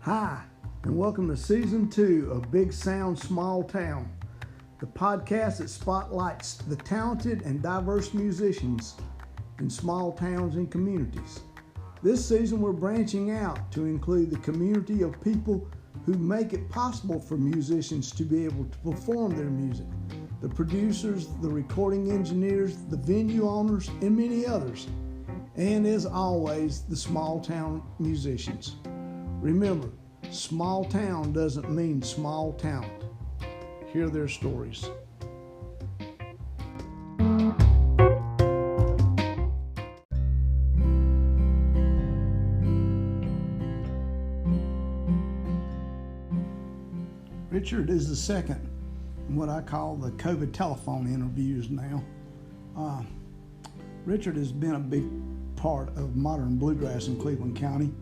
Hi, and welcome to Season 2 of Big Sound Small Town, the podcast that spotlights the talented and diverse musicians in small towns and communities. This season we're branching out to include the community of people who make it possible for musicians to be able to perform their music, the producers, the recording engineers, the venue owners, and many others, and as always, the small town musicians. Remember, small town doesn't mean small talent. Hear their stories. Richard is the second in what I call the COVID telephone interviews now. Richard has been a big part of modern bluegrass in Cleveland County,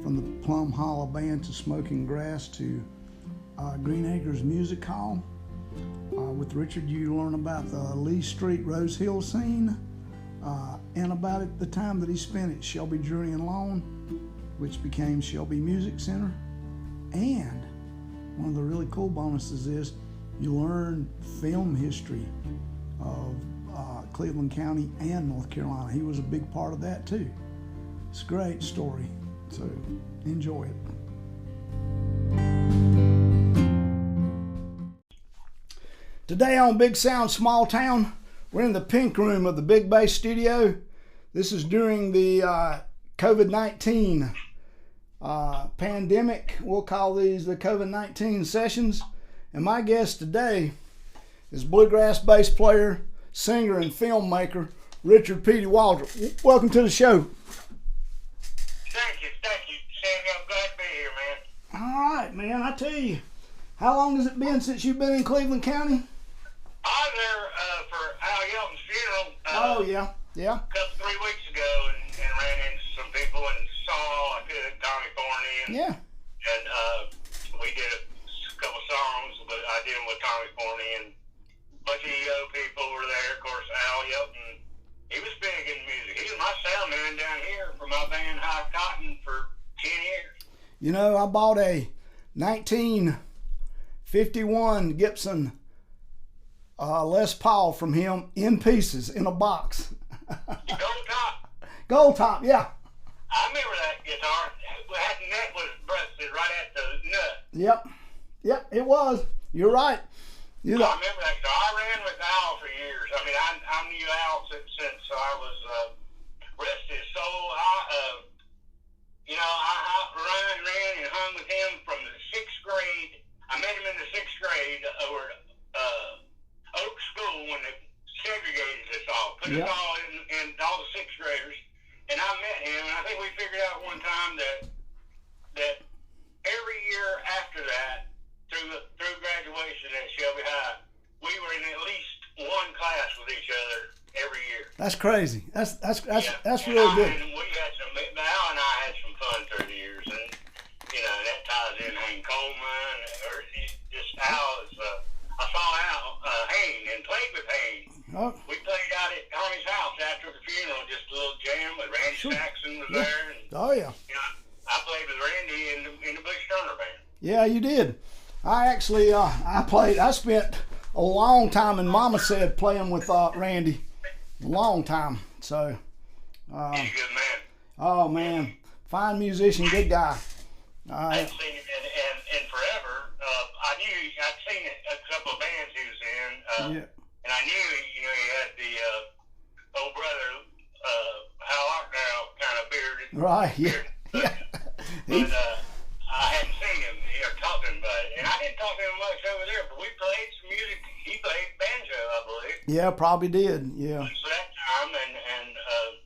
from the Plum Hollow Band to Smoking Grass to Green Acres Music Hall. With Richard, you learn about the Lee Street Rose Hill scene and about the time that he spent at Shelby Drury and Lawn, which became Shelby Music Center. And one of the really cool bonuses is you learn film history of Cleveland County and North Carolina. He was a big part of that too. It's a great story, so enjoy it. Today on Big Sound Small Town, we're in the pink room of the Big Bass studio. This is during the COVID-19 pandemic. We'll call these the COVID-19 sessions. And my guest today is bluegrass bass player, singer, and filmmaker, Richard Petie Waldrop. Welcome to the show. Thank you, Sammy. I'm glad to be here, man. All right, man. I tell you, how long has it been since you've been in Cleveland County? I was there for Al Yelton's funeral. Oh, yeah. A couple, 3 weeks ago, and ran into some people and saw, I did Tommy Forney. Yeah. And we did a couple songs, but I did them with Tommy Forney, and a bunch of EO people were there. Of course, Al Yelton, he was big in music. He was my sound man down here for my band High Cotton for 10 years. You know, I bought a 1951 Gibson Les Paul from him in pieces in a box. The Gold Top. Gold Top, yeah. I remember that guitar. That neck was busted right at the nut. Yep, it was. You're right. I remember that guitar. I ran with Al for years. I mean, I knew Al since I was rest his soul. I ran and hung with him from the 6th grade. I met him in the 6th grade over Oak School when they segregated us all, put us all in all the 6th graders. And I met him, and I think we figured out one time that every year after that, through graduation at Shelby High, we were in at least one class with each other every year. That's crazy. That's really good. And we had Al and I had some fun through the years, and that ties in Hank Coleman. Al is. I saw Al Hayne and played with Hayne. Oh. We played out at Tommy's house after the funeral, just a little jam. But Randy Saxon was there. And, I played with Randy in the Bush Turner band. Yeah, you did. I actually, I spent a long time in Mama Said playing with Randy. A long time. So. He's a good man. Oh, man. Fine musician, good guy. I've seen him in forever. I'd seen a couple of bands he was in. And I knew, he had the old brother, Hal Lockdown kind of bearded. Right, yeah. But I hadn't seen him or talked to him about it. And I didn't talk to him much over there, but we played some music. He played banjo, I believe. Yeah, probably did, yeah. So that time, and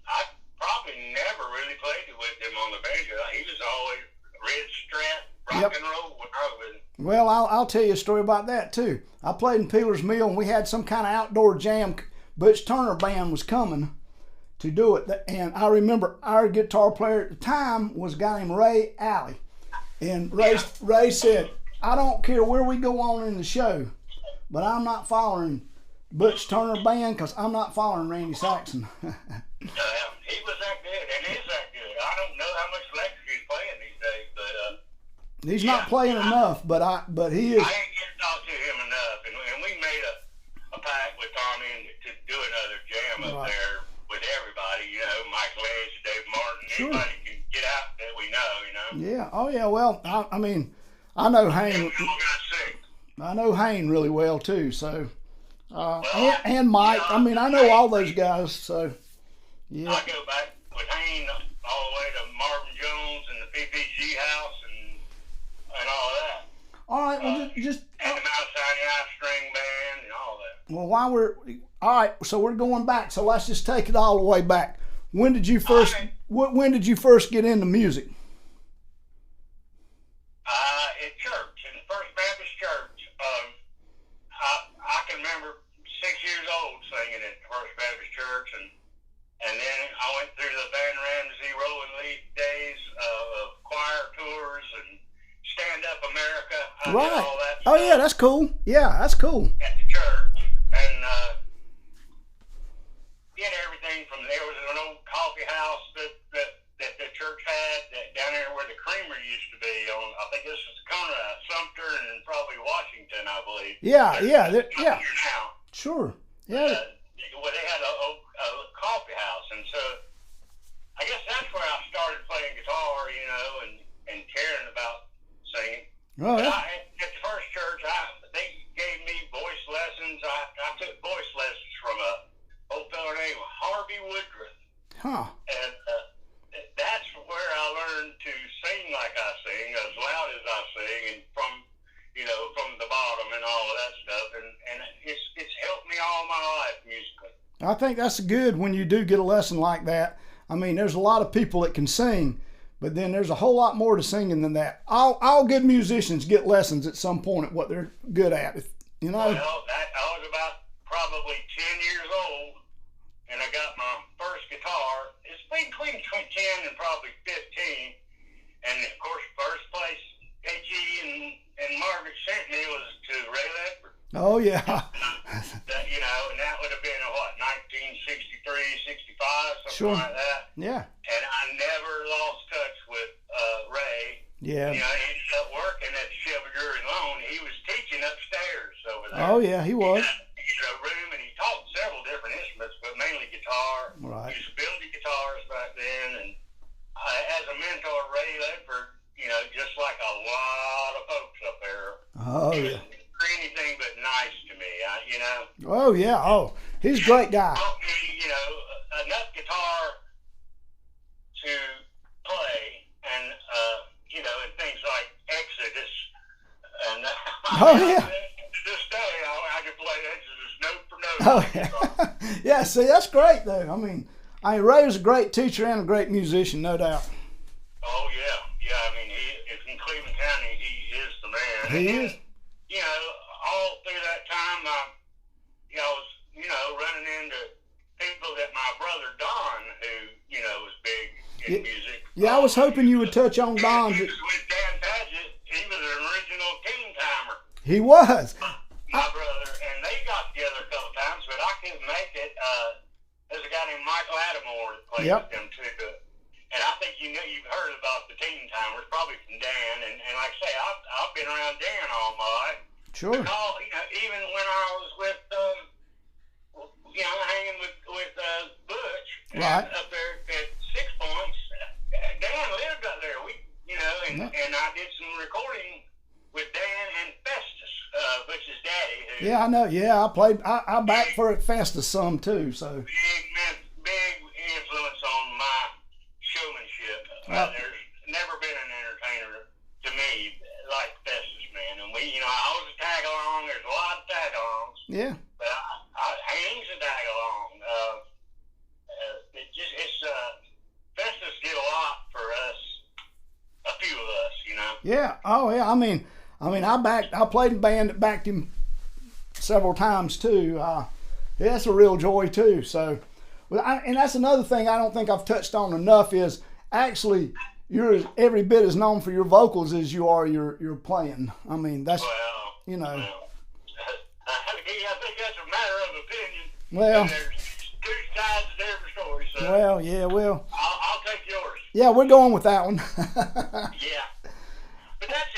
I probably never really played with him on the banjo. He was always red strap, rock and roll when I was with him. Well, I'll tell you a story about that, too. I played in Peeler's Mill, and we had some kind of outdoor jam. Butch Turner band was coming to do it. And I remember our guitar player at the time was a guy named Ray Alley. And Ray said, I don't care where we go on in the show, but I'm not following Butch Turner band because I'm not following Randy Saxon. He was that good, and is that good. I don't know how much electric he's playing these days, but He's not playing enough, but he is. I ain't get to talk to him enough, and we made a pact with Tommy to do another jam up there with everybody. You know, Michael Edge, Dave Martin, anybody can get out that we know. You know. Yeah. Oh yeah. Well, I mean, I know Hayne. I know Hayne really well too. So, and Mike. I mean, I know all those guys. So, yeah. I go back with Hayne all the way to Marvin Jones and the PPG house and all that. All right. Well, and the Mount Sinai String Band and all that. Well, all right. So we're going back. So let's just take it all the way back. When did you first? When did you first get into music? At church, in First Baptist Church. I can remember 6 years old singing at First Baptist Church, and then I went through the Van Ramsey Rolling Leaf days of choir tours and Stand Up America. I did all that stuff. Oh yeah, that's cool. Yeah, that's cool. At the church, and did everything from there. Was an old coffee house that the church had down there where the creamery used to be. I think this is Conrad, Sumter, and probably Washington, I believe. Yeah. Now. Sure. Yeah. Well, they had a coffee house, and so I guess that's where I started playing guitar, you know, and caring about singing. Oh, yeah. At the first church, they gave me voice lessons. I took voice lessons from a old fellow named Harvey Woodruff. Huh. And that's where I learned to sing like I sing, as loud as I sing, and from the bottom and all of that stuff. And it's helped me all my life musically. I think that's good when you do get a lesson like that. I mean, there's a lot of people that can sing, but then there's a whole lot more to singing than that. All good musicians get lessons at some point at what they're good at. You know. Well, I was about probably 10 years old, and I got my first guitar. It's between 10 and probably 15. And of course, first place Petie and Margaret sent me was to Ray Ledford. Oh yeah. And that would have been 1963, 65, something sure. like that. Yeah. And I never lost touch with Ray. Yeah. You know, he ended up working at Chevy Drury Loan. He was teaching upstairs over there. Oh yeah, he was. He had a room, and he taught several different instruments, but mainly guitar. Right. Usability guitars back then, and as a mentor, Ray Ledford, you know, just like a lot of folks up there. Oh yeah. Anything but nice to me, you know. Oh yeah. Oh, he's a great guy. He taught me, you know, enough guitar to play, and you know, and things like Exodus, and to this day, I can play Exodus note for note. Oh yeah. Yeah. See, that's great though. I mean, Ray was a great teacher and a great musician, no doubt. Oh yeah. I mean, if in Cleveland County, he is the man. He is. You know, all through that time, I was, you know, running into people that my brother Don, who, you know, was big in music. Yeah, I was hoping you would touch on Don. With Dan Padgett, he was an original teen timer. He was. My brother, and they got together a couple times, but I couldn't make it. There's a guy named Michael Adamore that played with them too. And I think you've heard about the teen timers, probably from Dan. And like I say, I've been around Dan all my life. Sure. Because, you know, even when I was with, you know, hanging with Butch up there at 6 Points, Dan lived up there. And I did some recording with Dan and Festus, Butch's daddy. Yeah, I know. Yeah, I backed for it Festus some too. So big influence on my showmanship. There's never been an entertainer to me like Festus, man. And we, you know, I was a tag along. There's a lot of tag alongs. Yeah. But Haynes a tag along. Festus did a lot for us, a few of us, you know. Yeah. Oh yeah. I mean, I played in a band that backed him several times too. Yeah, that's a real joy too. So, and that's another thing I don't think I've touched on enough is actually you're every bit as known for your vocals as you are your playing. I mean, that's, you know. I think that's a matter of opinion. Well, and there's two sides to every story. So well, yeah, well. I'll take yours. Yeah, we're going with that one. Yeah. But that's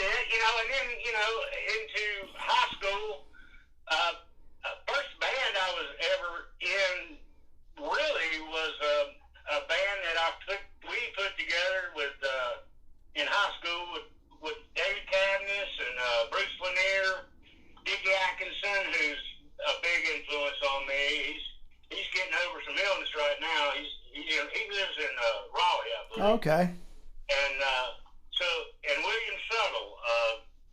Okay. And and William Suttle,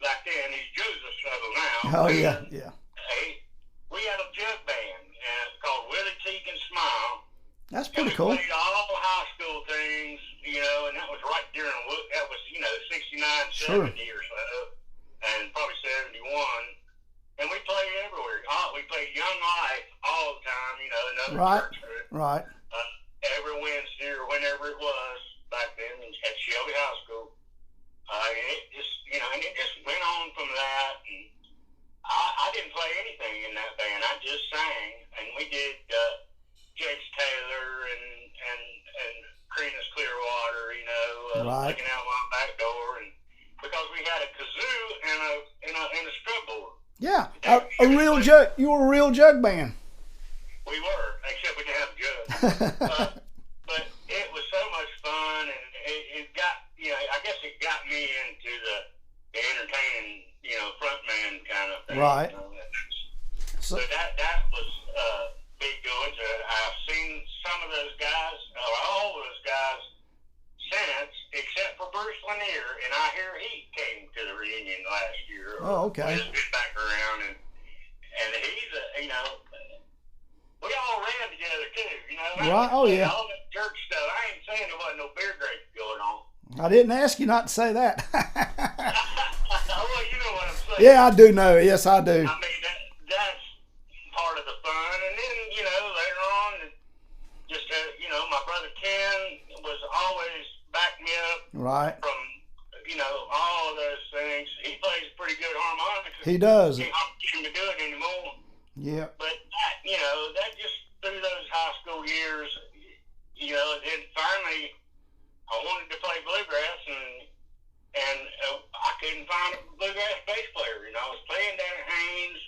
back then, he's Joseph Suttle now. Oh, yeah, yeah. We had a jug band called Willie Teague and Smile. That's pretty and cool. We played all high school things, and that was right during, that was, 69, Sure. 70 or so, and probably 71. And we played everywhere. We played Young Life all the time, another Right. church group. Right. Every Wednesday or whenever it was back then at Shelby High School. And it just, and it just went on from that. And I didn't play anything in that band. I just sang. And we did Jakes Taylor and Creedence Clearwater, Right. Looking Out My Back Door. And because we had a kazoo and a scrub board. Yeah. A real jug. You were a real jug band. We were, except we didn't have a jug. But it was so much fun, and it got, I guess it got me into the entertaining, frontman kind of thing. Right. So that was big going to it. I've seen some of those guys, or all those guys, since, except for Bruce Lanier, and I hear he came to the reunion last year. Oh, okay. Just get back around, and he's we all ran together too, Right. Oh, yeah. All that church stuff. I ain't saying there wasn't no beer grapes going on. I didn't ask you not to say that. Well, you know what I'm saying. Yeah, I do know. Yes, I do. I mean, that's part of the fun. And then, later on, just, my brother Ken was always backing me up. Right. From, all of those things. He plays pretty good harmonica. He does. Can't get him to do it anymore. Yeah. But that just through those high school years, then finally I wanted to play bluegrass, and I couldn't find a bluegrass bass player. I was playing down at Haynes.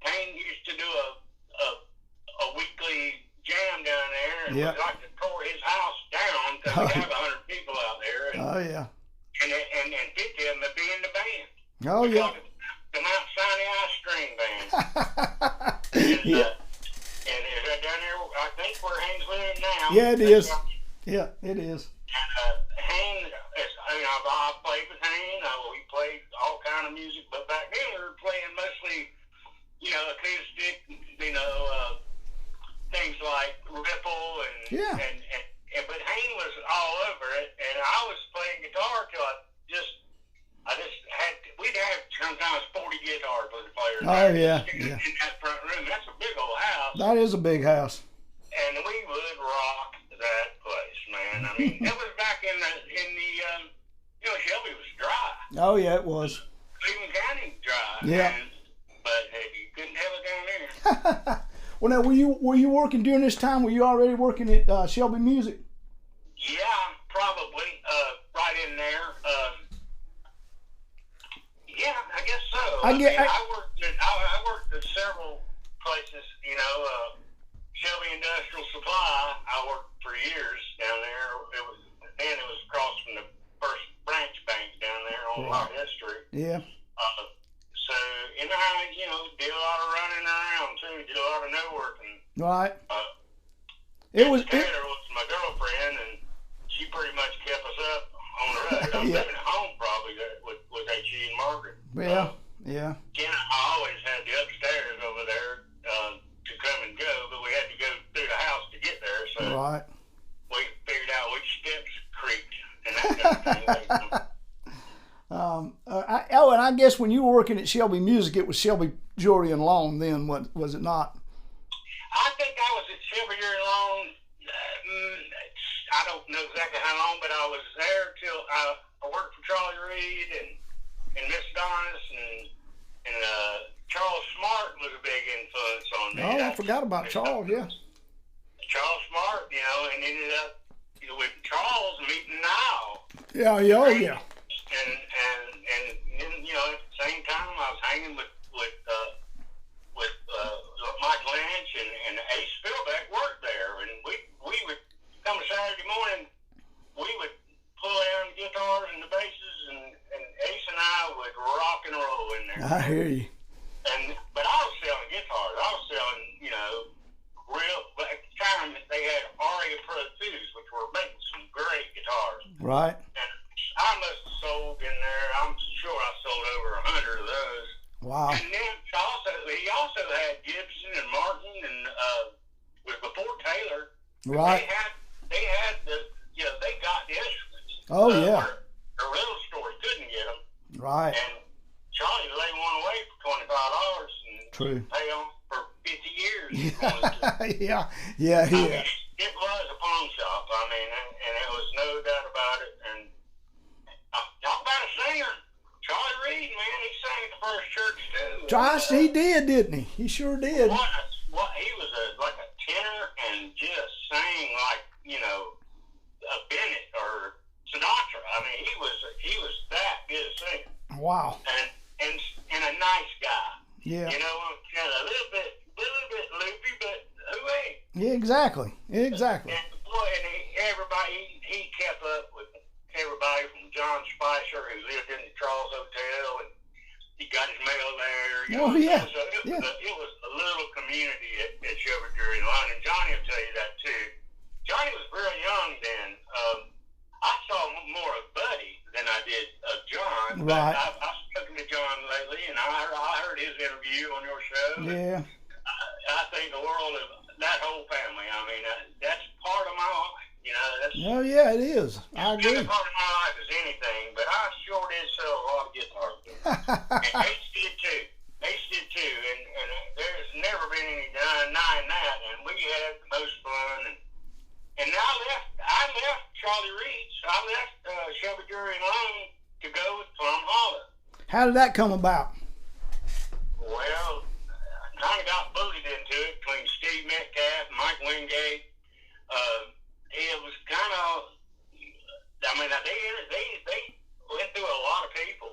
Haynes used to do a weekly jam down there, and Yep. we'd like to tore his house down because we have 100 people out there. And, Oh, yeah. and 50 of them would be in the band. Oh, yeah. The Mount Sinai Ice String Band. Yeah. And is that down there? I think where Haynes living now. Yeah, it is. Yeah, it is. And Haynes, I played with Haynes. We played all kind of music, but back then we were playing mostly, acoustic, things like Ripple and but Haynes was all over it, and I was playing guitar till we'd have sometimes 40 guitar players. Oh, yeah. In that front room. That's a big old house. That is a big house. And we would rock that place, man. I mean, it was back in the Shelby was dry. Oh, yeah, it was. Cleveland County dry. Yeah. But you couldn't have it down there. Well, now, were you working during this time? Were you already working at Shelby Music? Yeah, probably. Right in there. Yeah, I guess so. I worked at several places. Shelby Industrial Supply. I worked for years down there. It was across from the First Branch Bank down there on Lock Street. Yeah. So, and I, did a lot of running around too. Did a lot of networking. Right. Taylor was my girlfriend, and she pretty much kept us up on the road. I was living at home probably with H.E. and Margaret. Yeah. Yeah. I always had the upstairs over there to come and go, but we had to go through the house to get there. So Right. we figured out which steps creaked and that kind of thing. And I guess when you were working at Shelby Music, it was Shelby Jewelry and Lawn then, was it not? I think I was at Shelby Jewelry and Lawn. I don't know exactly how long, but I was there till I worked for Charlie Reed and Miss Donis and Charles Smart was a big influence on me. Oh, I forgot about Charles. Yeah. Charles Smart, and ended up with Charles meeting Niall. Yeah. Oh, yeah. And at the same time, I was hanging with Mike Lynch and Ace Spillbeck worked there, and we would come Saturday morning, we would pull down the guitars and the basses, and Ace and I would rock and roll in there. I hear you. But I was selling guitars. I was selling, real. At the time, they had Aria Pro 2s, which were making some great guitars. Right. And I must have sold in there. I'm sure I sold over 100 of those. Wow. And then he also had Gibson and Martin, and was before Taylor. Right. They had they got the instruments. Oh yeah. The real stores couldn't get them. Right. And Charlie laid one away for $25 and True. pay them for 50 years. Yeah. It was a pawn shop. I mean, and there was no doubt about it. And talk about a singer. Charlie Reed, man, he sang at the first church too. Josh, he did, didn't he? He sure did. What he was like a tenor and just sang like, a Bennett or Sinatra. I mean, he was that good a singer. Wow. And a nice guy. Yeah. A little bit loopy, but who ain't? Yeah, exactly. And boy, he kept up with everybody from John Spicer, who lived in the Charles Hotel, and he got his mail there. Oh, yeah. So it was a little community at Shelby Drury Line, and Johnny will tell you that too. Johnny was very young then. I saw more of Buddy than I did of John. Right. I've spoken to John lately, and I heard his interview on your show. Yeah. I think the world of that whole family. I mean, that's part of my life. Oh yeah, it is. I agree. As part of my life as anything, but I sure did sell a lot of guitars. And Ace did too. And there's never been any denying that. And we had the most fun. And I left Charlie Reed's. I left Shelby Drury Line to go with Plum Hollow. How did that come about? Well, I kind of got bullied into it between Steve Metcalf and Mike Wingate. It was kind of, they went through a lot of people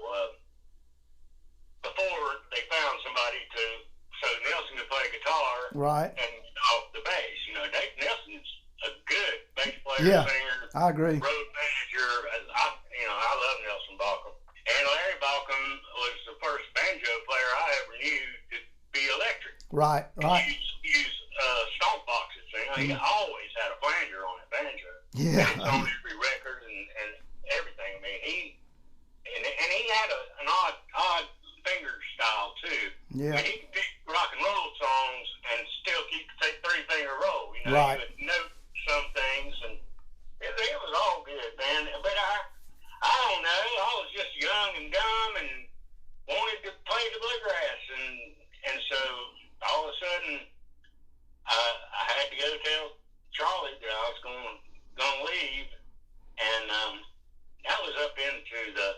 before they found somebody so Nelson could play guitar. Right. And off the bass. Dave Nelson's a good bass player, singer. I agree. Road manager. I love Nelson Baucom. And Larry Baucom was the first banjo player I ever knew to be electric. Right. Use stomp boxes. He always had a flanger on it, banjo. Yeah. And it's on every record and everything. I mean, he had an odd finger style too. Yeah. And he could pick rock and roll songs and still keep the 3-finger roll. Right. He would note some things, and it was all good, man. But I don't know. I was just young and dumb and wanted to play the bluegrass, and so all of a sudden I had to go tell Charlie that I was going to leave, and that was up into the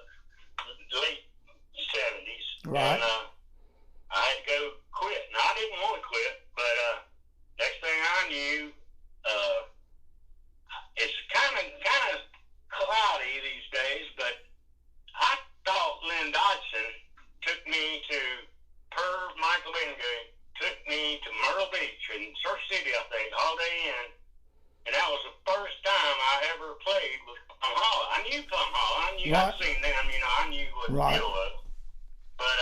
late 70s. Right. And I had to go quit. And I didn't want to quit, but next thing I knew, it's kind of cloudy these days, but I thought Lynn Dodson took me to Michael Wingate took me to Myrtle Beach in Surf City, I think, Holiday Inn. And that was the first time I ever played with Plum Hollow. I knew Plum Hollow. I'd seen them, I knew what the deal was. But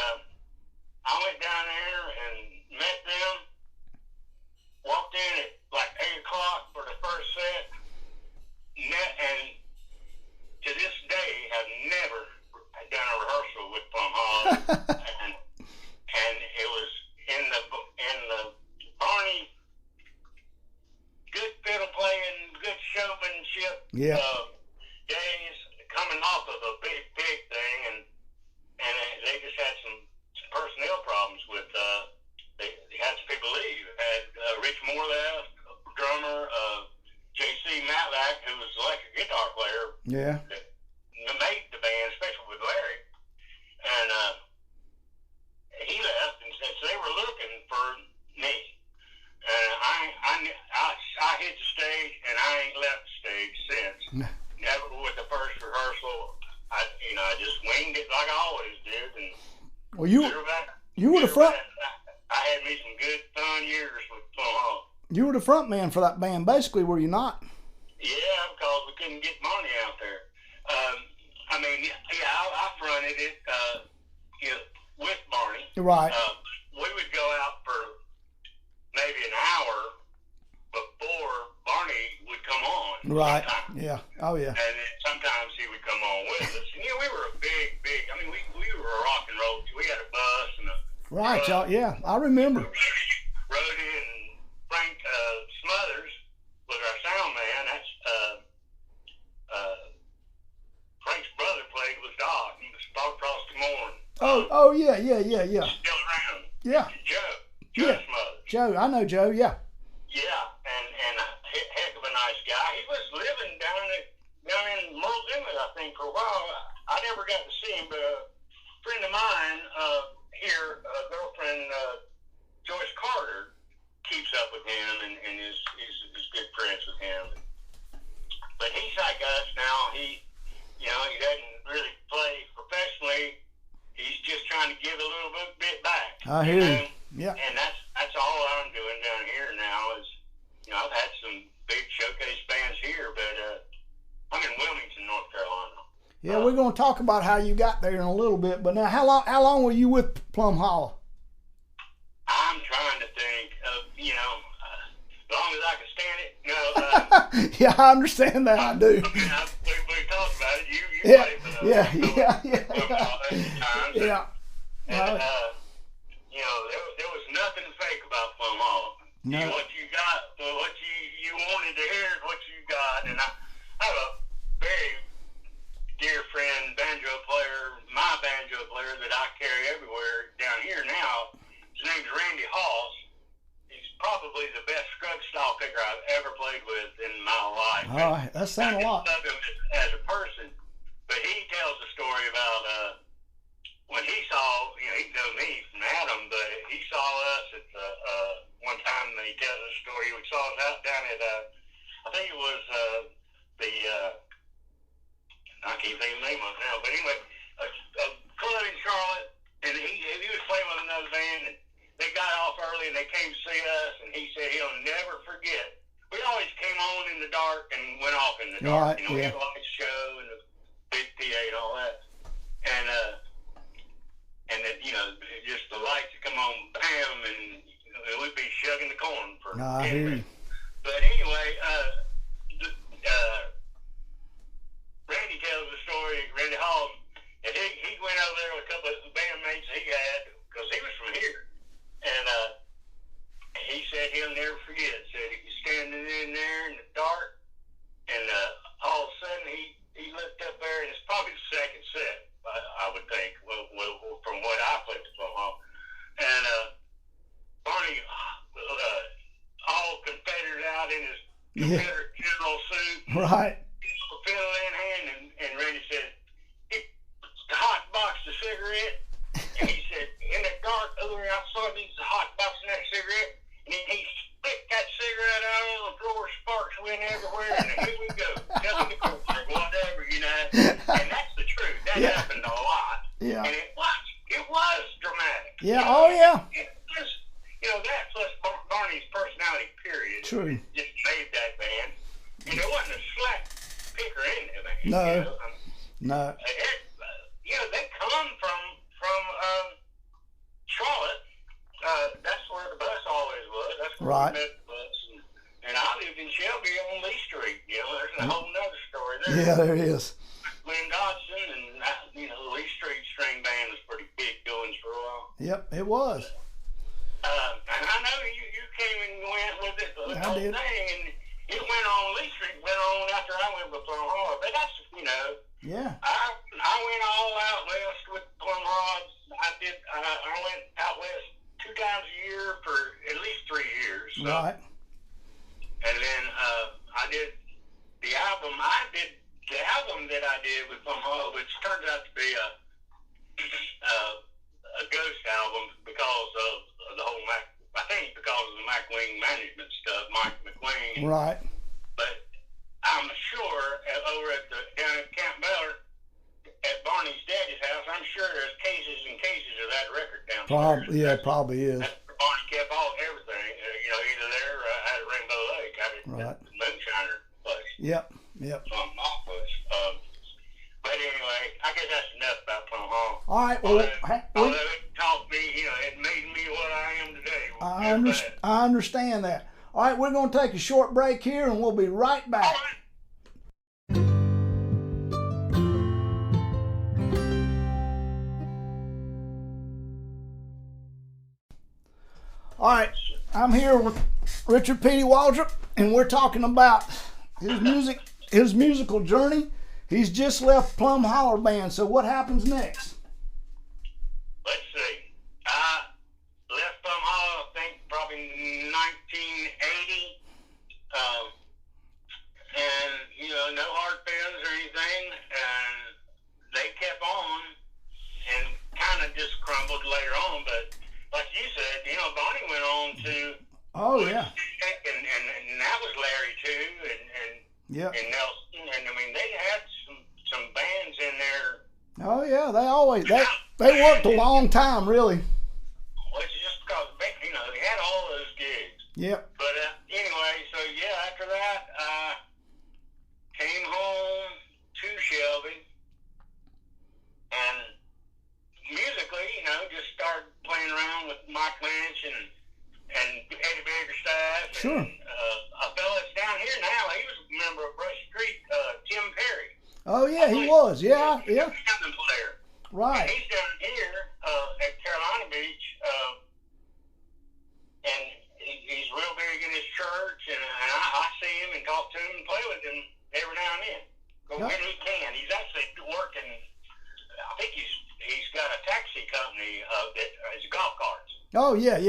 I went down there and met them, walked in at like 8 o'clock for the first set, and to this day have never done a rehearsal with Plum Hollow. and it was in the Barney, good fiddle playing, good showmanship days, coming off of a big thing, and they just had some personnel problems with they had some people leave. Had Rich Moore left, drummer, J.C. Matlack, who was the electric guitar player. Yeah. That made the band, especially with Larry, and he left, and so they were looking for me. And I hit the stage, and I ain't left the stage since. Never with the first rehearsal. I just winged it like I always did. And well, you were the front. I had me some good fun years with Plum Hollow. You were the front man for that band, basically, were you not? Yeah, because we couldn't get money out there. I fronted it with Barney. Right. We would go out for maybe an hour before Barney would come on. Right. Sometimes. Yeah. Oh, yeah. And sometimes Right, y'all. Yeah, I remember. Rhodey and Frank Smothers was our sound man. That's Frank's brother played with Doc. He was across the morn. Oh, yeah. Still around. Yeah. Joe Smothers. Joe, I know Joe. Yeah. Yeah, and a heck of a nice guy. He was living down in Merle's Inlet, I think, for a while. I never got to see him, but a friend of mine here, a girlfriend, Joyce Carter, keeps up with him and is good friends with him. But he's like us now. He doesn't really play professionally. He's just trying to give a little bit back. I hear you. Yeah. And that's all I'm doing down here now is, I've had some big showcase bands here, but I'm in Wilmington, North Carolina. Yeah, we're going to talk about how you got there in a little bit. But now, how long were you with Plum Hollow? I'm trying to think of, as long as I can stand it. Yeah, I understand that. I do. We talked about it. You Yeah, played for the yeah. times. Yeah. And, there was nothing fake about Plum Hollow. No. What you got, what you wanted to hear is what you got. And I have a very dear friend, my banjo player that I carry everywhere down here now. His name's Randy Hall. He's probably the best scrub style picker I've ever played with in my life. Oh, that sounds a lot. I love him as a person, but he tells a story about when he saw, he knew me from Adam, but he saw us at one time. And he tells a story. He saw us out down at I think it was I can't think of the name of it now, but anyway, a club in Charlotte, and he was playing with another band, and they got off early, and they came to see us, and he said he'll never forget. We always came on in the dark and went off in the dark. Right, We had a light show and a big PA and all that, and then just the lights would come on, bam, and we'd be shugging the corn for. No, I hear you. But anyway, Randy tells the story, Randy Hall, and he went over there with a couple of the bandmates he had, because he was from here. And he said he'll never forget. Said he was standing in there in the dark, and all of a sudden he looked up there, and it's probably the second set, I would think, well, from what I played the Plum Hall. And Barney, all Confederate out in his Confederate general suit. Right. Fiddle in hand, and Randy said, he hot boxed a cigarette, and he said, in the dark over there outside, he's hot boxing that cigarette, and he spit that cigarette out on the floor, sparks went everywhere, and here we go, telling the court or whatever, and that's the truth. That happened a lot. Yeah. And it was dramatic. Yeah. Oh yeah. It was, that plus Barney's personality, period. True. Just made that band. And there wasn't a slack picker in there, man. No. No. They come from Charlotte. That's where the bus always was. That's where Right. we met the bus. And I lived in Shelby on Lee Street. There's a whole nother story there. Yeah, there is. Glenn Dodson and the Lee Street string band was pretty big goings for a while. Yep, it was. And I know you came and went with it the whole did. thing, and it went on. Lee Street went on after I went with Plum Hall. But that's Yeah. I went all out west with Plum Rods. I went out west 2 times a year for at least 3 years. So. Right. And then I did the album. The album that I did with Plum Hall, which turned out to be a ghost album because of the whole I think because of the McWing management stuff, Mike McWing. Right. But I'm sure over down at Camp Ballard, at Barney's daddy's house, I'm sure there's cases and cases of that record downstairs. Probably is. That's where Barney kept everything. Either there or out at Rainbow Lake, out at the Moonshiner place. Yep. Something off was. But anyway, I guess that's enough about Plum Hall. All right. Well, although it taught me, it made me what I am today. I understand that. All right, we're going to take a short break here, and we'll be right back. All right. All right, I'm here with Richard Petie Waldrop, and we're talking about his musical journey. He's just left Plum Holler Band, so what happens next? Let's see. I left Plum Holler, I think, probably 1980. And, you know, no hard feelings or anything. And they kept on and kind of just crumbled later on. But like you said, you know, Bonnie went on to... Oh, yeah. And that was Larry, too, and Nelson. And, I mean, they had some bands in there. Oh, yeah. They worked a long time, really. Well, it's just because, you know, they had all those gigs. Yep. But anyway, so yeah, after that, I came home to Shelby and musically, you know, just started playing around with Mike Lynch and Eddie Biggerstaff. Sure. And a fella that's down here now, he was a member of Brush Street, Tim Perry. Oh, yeah, he was. Yeah. He's a player. Right. And he's down here at Carolina Beach, and he's real big in his church, and I see him and talk to him and play with him every now and then. When he can. He's actually working, I think he's got a taxi company that has golf carts. Oh, yeah. And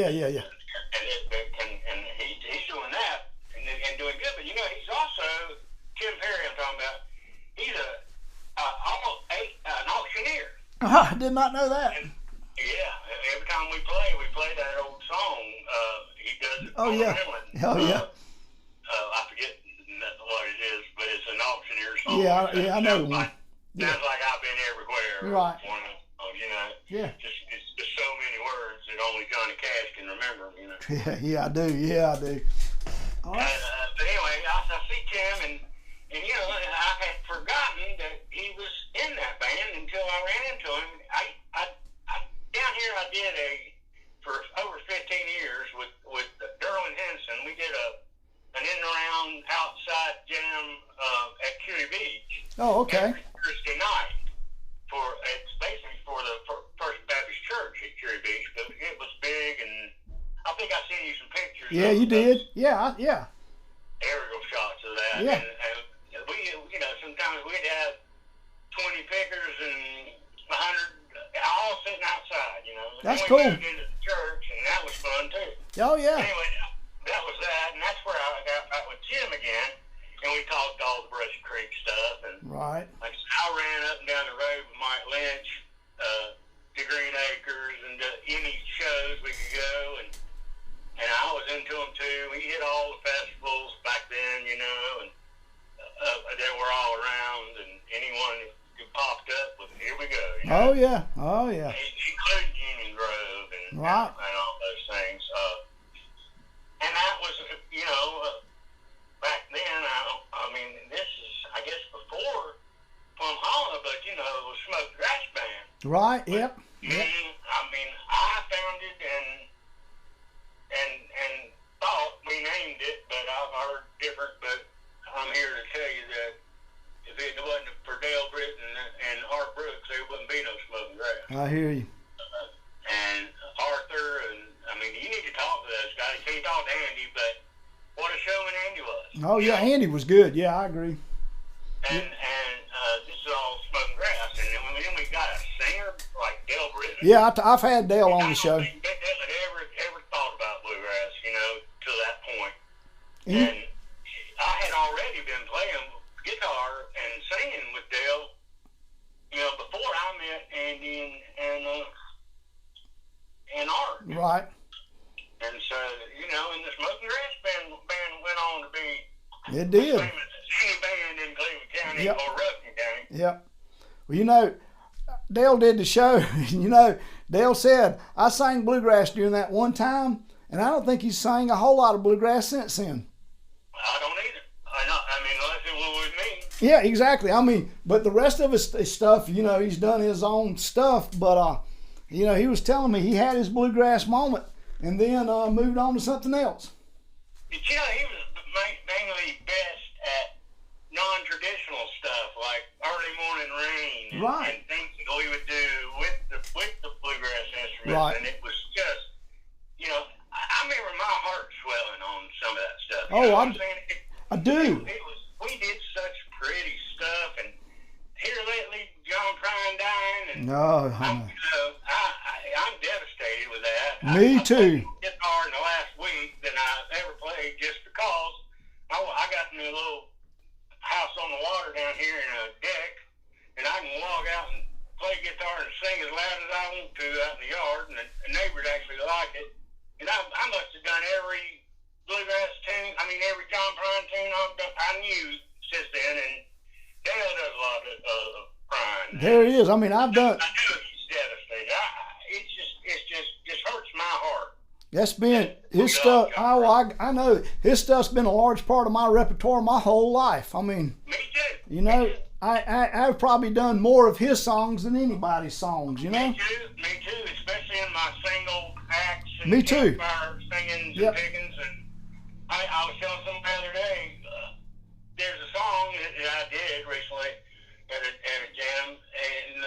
he's doing that and doing good. But, you know, he's also, Tim Perry I'm talking about, he's an auctioneer. I did not know that. And, yeah, every time we play that old song. He does it. Oh, yeah. Oh, yeah. I forget what it is, but it's an auctioneer song. Yeah, I know the one. Sounds like I've been everywhere. Right. You know. Yeah. It's just so many words that only Johnny Cash can remember. You know. Yeah, I do. Yeah, I do. All right. But anyway, I see Tim, and you know, I had forgotten that he was in that band until I ran into him. I down here I did for over 15 years with Derwin Henson. We did an in and around outside jam at Curie Beach. Oh, okay. Every Thursday night it's basically for the First Baptist Church at Curie Beach. But it was big, and I think I sent you some pictures. Yeah, you did. Yeah. Aerial shots of that. Yeah. And we, you know, sometimes we'd have 20 pickers and 100 all sitting outside, you know. That's and cool. We moved into the church, and that was fun, too. Oh, yeah. Anyway, that was that, and that's where I got back with Jim again, and we talked all the Brush Creek stuff. And Right. like I ran up and down the road with Mike Lynch to Green Acres and to any shows we could go, and I was into them, too. We hit all the festivals back then, you know, and they were all around, and anyone who popped up with, here we go. You know? Oh, yeah. Including Union Grove and all those things. And that was, you know, back then, I mean, this is, I guess, before Plum Holler, but, you know, it was Smoke Grass Band. Right, yep. I mean, I found it and thought we named it, but I've heard different, but I'm here to tell you that if it wasn't for Dale Britton and Art Brooks, there wouldn't be no Smoking Grass. I hear you. And Arthur, and I mean, you need to talk to those guys. You can't talk to Andy, but what a showman Andy was. Oh, yeah, Andy was good. Yeah, I agree. And this is all Smoking Grass. And then we got a singer like Dale Britton. Yeah, I've had Dale on the show. I don't think Dale had ever thought about bluegrass, you know, to that point. Mm-hmm. And I had already been playing guitar and singing with Dale, you know, before I met Andy and Art. Right. And so, you know, and the Smoking Grass band went on to be It did. the famous any band in Cleveland County or Ruffin County. Yep. Well, you know, Dale did the show. You know, Dale said, I sang bluegrass during that one time, and I don't think he's sang a whole lot of bluegrass since then. I don't either. I mean, unless it was with me. Yeah, exactly. I mean, but the rest of his stuff, you know, he's done his own stuff. But, you know, he was telling me he had his bluegrass moment and then moved on to something else. You know, he was mainly best at non-traditional stuff like Early Morning Rain and things that we would do with the bluegrass instruments. Right. And it was just, you know, I we did such pretty stuff, and here lately, John Prine dying, and No, I'm devastated with that. Me too. I played guitar in the last week than I ever played just because I got in a little house on the water down here in a deck, and I can walk out and play guitar and sing as loud as I want to out in the yard, and the neighbors actually like it. And I must have done every bluegrass tune, every John Prine tune I knew since then, and Dale does a lot of Prine. There it is. I've done. I knew he's devastated. It just hurts my heart. That's been his stuff. I know his stuff's been a large part of my repertoire my whole life. Me too. You know, I've probably done more of his songs than anybody's songs. You know. Me too. Especially in my single acts and Me too. campfire singings and pickings. And I was telling somebody the other day, there's a song that I did recently at a jam, and I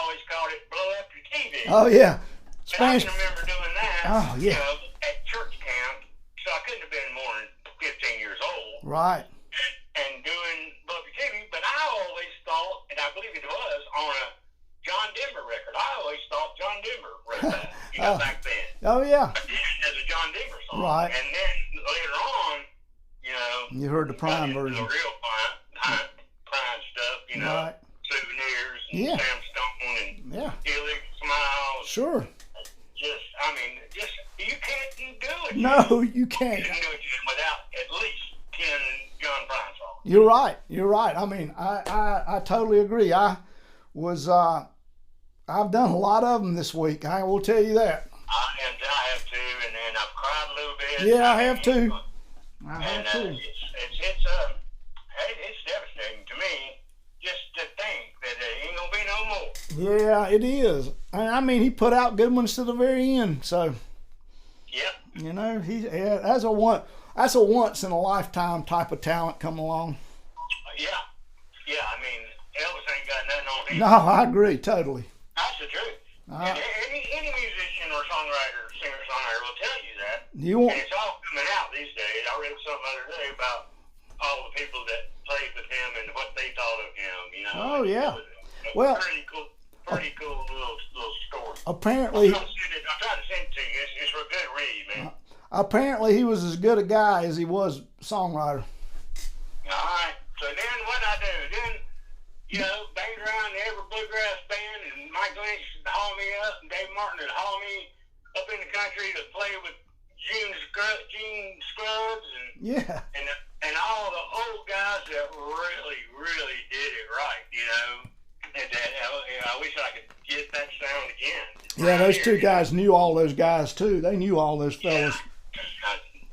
always called it "Blow Up Your TV." Oh yeah. Spanish. And I can remember doing that. Oh yeah. At church camp, so I couldn't have been more than 15 years old. Right. And doing "Blow Up Your TV," but I always thought, and I believe it was on a John Denver record. I always thought John Denver wrote that, back then. Oh yeah. I did it as a John Denver song. Right. And then later on, you heard the Prine version. The real Prine stuff, Right. Souvenirs and Sam Stone and Hilly Smiles. Sure. Just you can't do it. No, you can't. You can do it without at least 10 John Prine songs. You're right. I totally agree. I've done a lot of them this week. I will tell you that. I have too, and I've cried a little bit. Yeah, I have too. It's devastating to me just to think that there ain't gonna be no more. Yeah, it is. He put out good ones to the very end. So. Yep. That's a once in a lifetime type of talent come along. Yeah. Elvis ain't got nothing on him. No, I agree totally. That's the truth. And any musician or singer-songwriter will tell you that. And it's all coming out these days. I read something the other day about all the people that played with him and what they thought of him. Oh yeah. Well, pretty cool little story. Apparently, I'm trying to send it to you. It's a good read, man. Apparently, he was as good a guy as he was songwriter. All right. So then what I do? Then, banged around every bluegrass band, and Mike Lynch would haul me up, and Dave Martin would haul me up in the country to play with Gene Scruggs and all the old guys that really, really did it right, And I wish I could get that sound again. Yeah, those two guys knew all those guys too. They knew all those fellas.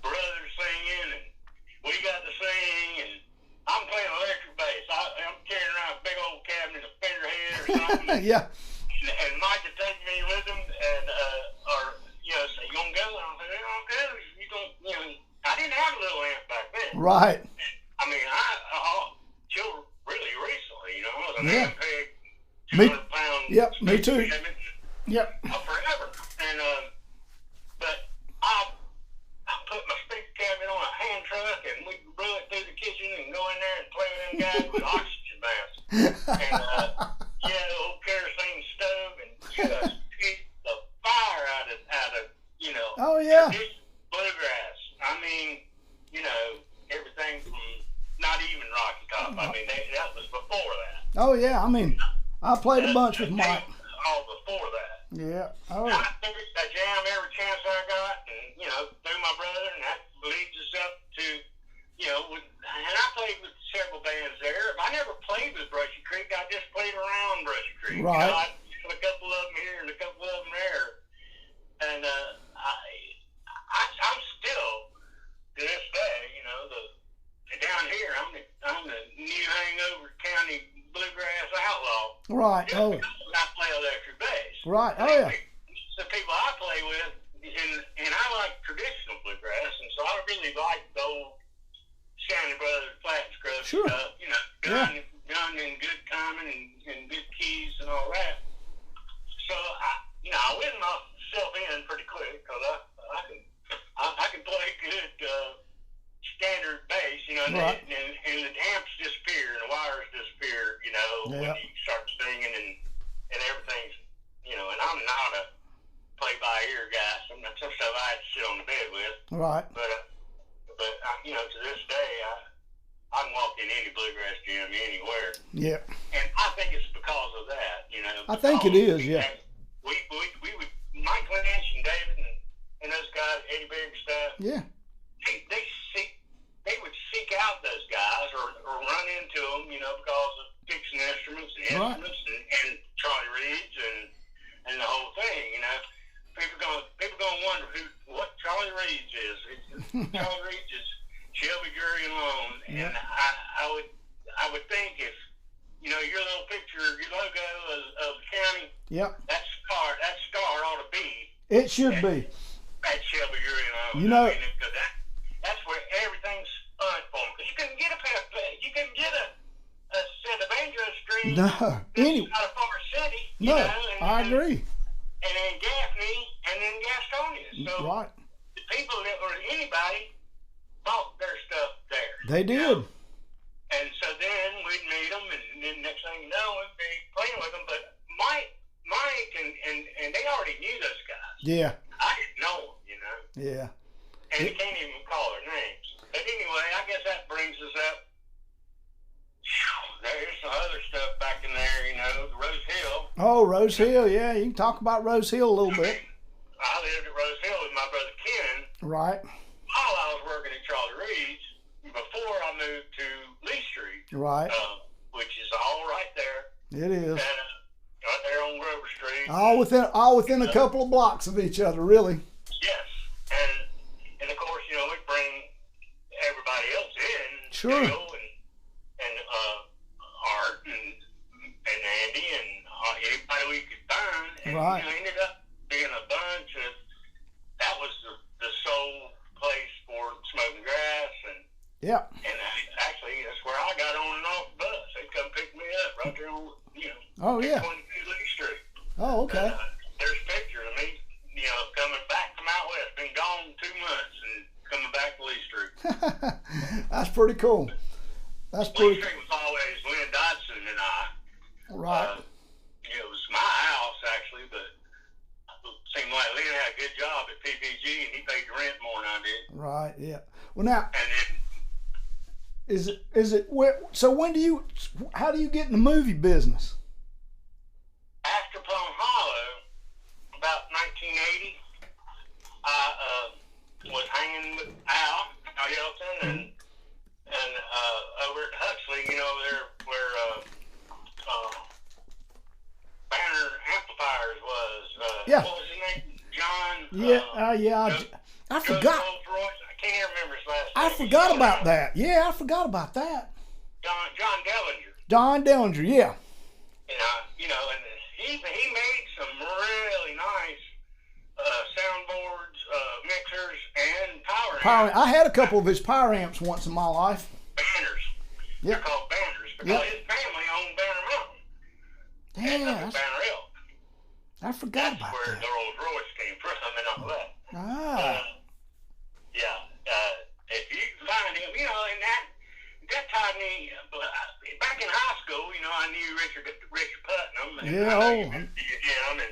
Brothers singing, and we got to sing, and I'm playing electric bass. I'm carrying around a big old cabinet of Fender head or something. Yeah. And Mike would take me with him, and say, "You gonna go?" And I'm like, "I'll go." You don't, I didn't have a little amp back then. Right. Till really recently, I was an Ampeg 200-pound. Yep, me too. Yep. Forever. And but I put my speaker cabinet on a hand truck, and we blew it through the kitchen and go in there and play with them guys with oxygen masks. And old kerosene stove, and just pick the fire out of Oh yeah. Bluegrass. Everything from not even Rocky Top. That was before that. Oh yeah. I played a bunch with Mike. All before that. Yeah. Oh. I jam every chance I got, and through my brother, and that leads us up to, and I played with several bands there. I never played with Brushy Creek. I just played around Brushy Creek. Right. I a couple of them here and a couple of them there, and I'm still to this day, down here, I'm the New Hangover County Bluegrass Outlaw. Right. Oh. I play electric bass. Right. Oh yeah. The people I play with, and I like traditional bluegrass, and so I really like the old Shannon Brothers flat scrub stuff. Gun and good timing and good keys and all that. So I went myself in pretty quick because I can play good standard bass, right. and and the amps disappear and the wires disappear, you know, when you start singing and everything's, you know, and I'm not a play-by-ear guy. Some stuff I had to sit on the bed with. Right. But you know, to this day, I can walk in any bluegrass gym anywhere. Yeah. And I think it's because of that, you know. I think it is, yeah. We would, Mike Lynch and David and those guys, Eddie Bigg and stuff. Yeah. They would seek out those guys or run into them, you know, because of fixing instruments and Charlie Reed's and the whole thing, you know. People gonna wonder what Charlie Reed's is. Charlie Reed's is Shelby, Drury, and Lone, and I would think if, you know, your little picture, your logo of the county, that star ought to be. It should be. At Shelby, Drury, and Lone. You know, I mean, that's where everything's fun for them. Because you couldn't get a set of banjo strings. No, out of Forest City. No, you know, I agree. And then Gaffney, and then Gastonia. So the people or anybody bought their stuff there. They did. You know? And so then we'd meet them, and then next thing you know, we'd be playing with them. But Mike, and they already knew those guys. Yeah. I didn't know them, you know. Yeah. And you can't even call their names. But anyway, I guess that brings us up. There's some other stuff back in there, you know, the Rose Hill. Oh, Rose Hill, yeah. You can talk about Rose Hill a little bit. I lived at Rose Hill with my brother Ken. Right. While I was working at Charlie Reed's, before I moved to Lee Street. Right. Which is all right there. It is. And, right there on Grover Street. All within a couple of blocks of each other, really. Yes. And of course, you know, we bring everybody else in. Sure. Dale and Art and Andy and anybody we could find. And right. You know, ended up being a bunch of, that was the sole place for smoking grass. And actually, that's where I got on and off the bus. They'd come pick me up right there on, you know, 22 Lee Street. Oh, okay. There's pictures of me, you know, coming back from out west. Been gone 2 months and coming back to Lee Street. That's pretty cool. Lee Street was always Lynn Dodson and I. Right. It was my house, actually, but it seemed like Lynn had a good job at PPG and he paid the rent more than I did. Right, yeah. Well, now, and then, so how do you get in the movie business? After Plum Hollow, about 1980, I was hanging with Al Yelton and over at Huxley, you know, there where Banner Amplifiers was. What was his name? John. I forgot. I can't remember his last name. I forgot about that. Yeah, I forgot about that. John Dellinger. Don Dellinger, yeah. You know, and he made some really nice soundboards, mixers, and power amps. I had a couple of his power amps once in my life. Banners. They're called Banners because his family owned Banner Mountain. Yeah. And Banner Elk. I forgot about that. That's where that. the Rolls Royce came from and all that. If you can find him, you know, and that taught me, back in high school, you know, I knew Richard Putnam. And yeah, I knew him, and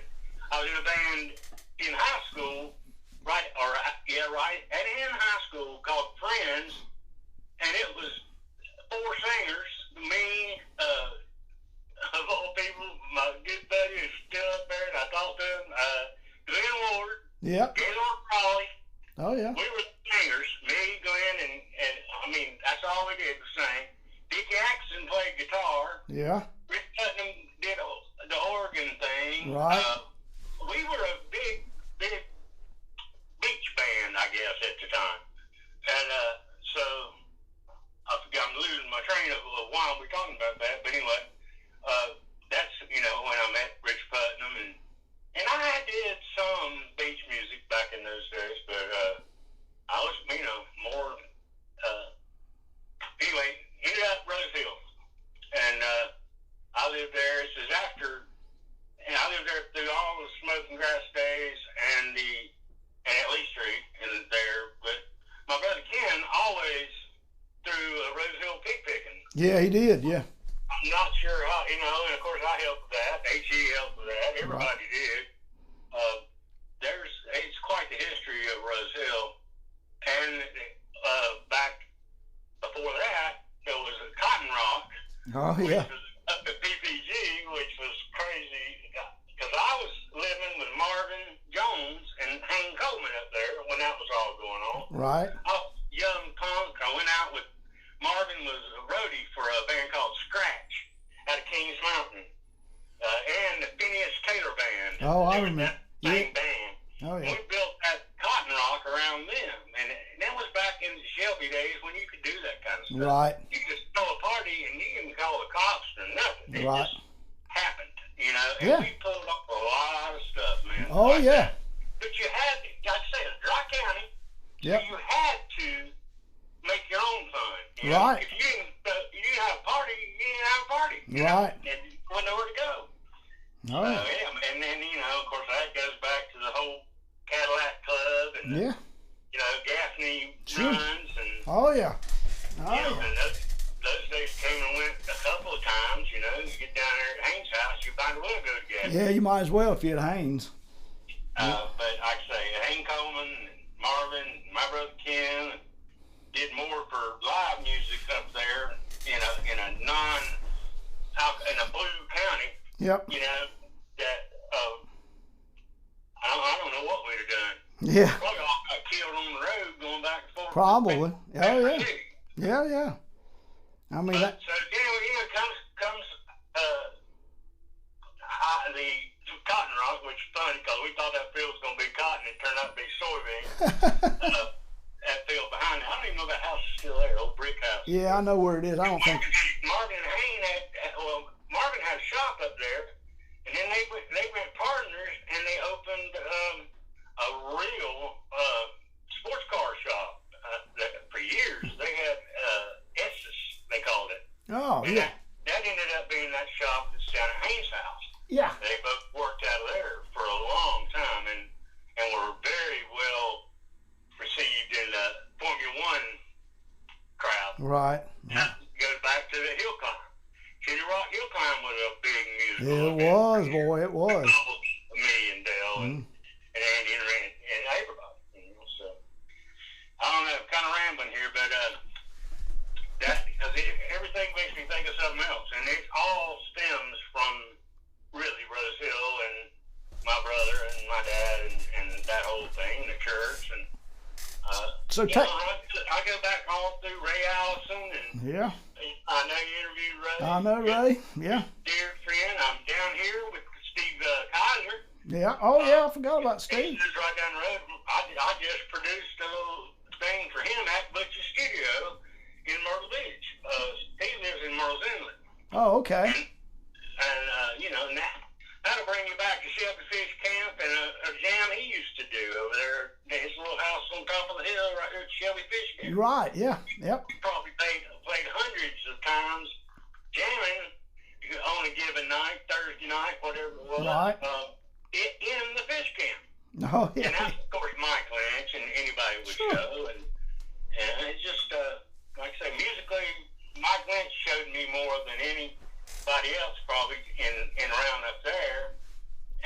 I was in a band in high school, right in high school called Friends, and it was 4 singers, me, of all people, my good buddy is still up there, and I talked to him, Glenn Ward, Gaylord Crawley. Oh, yeah. We were singers, me, Glenn, and I mean, that's all we did was sing. Dick Jackson played guitar. Yeah. Rick Putnam did the organ thing. Right. We were a big beach band, I guess, at the time. And so, I'm losing my train of why we're talking about that, but anyway, that's, you know, when I met Rich Putnam, and I did some beach music back in those days, but I was, you know, more, anyway, ended up Rose Hill, and I lived there. This is after, and I lived there through all the smoking grass days and at Lee Street and there, but my brother Ken always threw a Rose Hill pig Yeah, he did. Yeah. I'm not sure how, and of course I helped with that. HE helped with that. Everybody did. It's quite the history of Rose Hill. And back before that, there was a Cotton Rock. Oh, yeah. Which was up at PPG, which was crazy. Because I was living with Marvin Jones and Hank Coleman up there when that was all going on. Right. I was young punk. I went out with Marvin was a roadie for a band called Scratch out of Kings Mountain, and the Phineas Taylor Band. Oh, I remember. That same band. Oh, yeah. We built that Cotton Rock around them, and that was back in the Shelby days when you could do that kind of stuff. Right. You could throw a party and you didn't call the cops or nothing. It Right. just happened, and Yeah. we pulled off a lot of stuff, man. Oh, like yeah. that. But you had to, like I said, it's Dry County. Yep. So you had to make your own fun. Right. If you didn't have a party, you didn't have a party. Right. And you wouldn't know where to go. Oh, yeah. Yeah. And then, of course, that goes back to the whole Cadillac Club and, Yeah. Gaffney Sure. runs. And, Oh, yeah. Oh, yeah. and those days came and went a couple of times. You get down there at Haynes' house, you find a little good gas. Yeah, you might as well if you had Haynes. But like I say, Hank Coleman, and Marvin, and my brother Ken, did more for live music up there in a blue county. Yep. That I don't know what we'd have done. Yeah. Probably all got killed on the road going back and forth. Probably. Oh, yeah. City. Yeah, yeah. I mean, that. So comes the Cotton Rock, which is funny because we thought that field was going to be cotton. It turned out to be soybean. That field behind it. I don't even know if that house is still there, old brick house. Yeah, I know where it is. I don't think. Marvin and Hayne Marvin had a shop up there, and then they went partners, and they opened a real sports car shop. For years, they had Estes, they called it. Oh, and yeah. That ended up being that shop that's down at Haynes' house. Yeah. They both worked out of there for a long time, and were very well received in the Formula One crowd. Right. That goes back to the hill climb. Kitty Rock Hill Climb was a big musical. It was, boy. It was. Me and Dale and Andy and everybody. So I don't know, kind of rambling here, but everything makes me think of something else, and it all stems from really Rose Hill and my brother and my dad and that whole thing, the church, and I go back all through Ray Allison, and yeah. I know you interviewed Ray. I know Ray. Yeah. Dear friend, I'm down here with Steve Kaiser. Yeah. Oh, yeah. I forgot about Steve. He's right down the road. I just produced a little thing for him at Butch's Studio in Myrtle Beach. He lives in Myrtle's Inlet. Oh, okay. And that'll bring you back to Shelby Fish Camp and a jam he used to do over there at his little house on top of the hill right there at Shelby Fish Camp. Right, yeah. Yep. He probably played hundreds of times jamming on a given night, Thursday night, whatever it was, right. In the fish camp. Oh, yeah. And that's, of course, Mike Lynch and anybody would show. And it's just, like I say, musically, Mike Lynch showed me more than anybody else probably in around up there.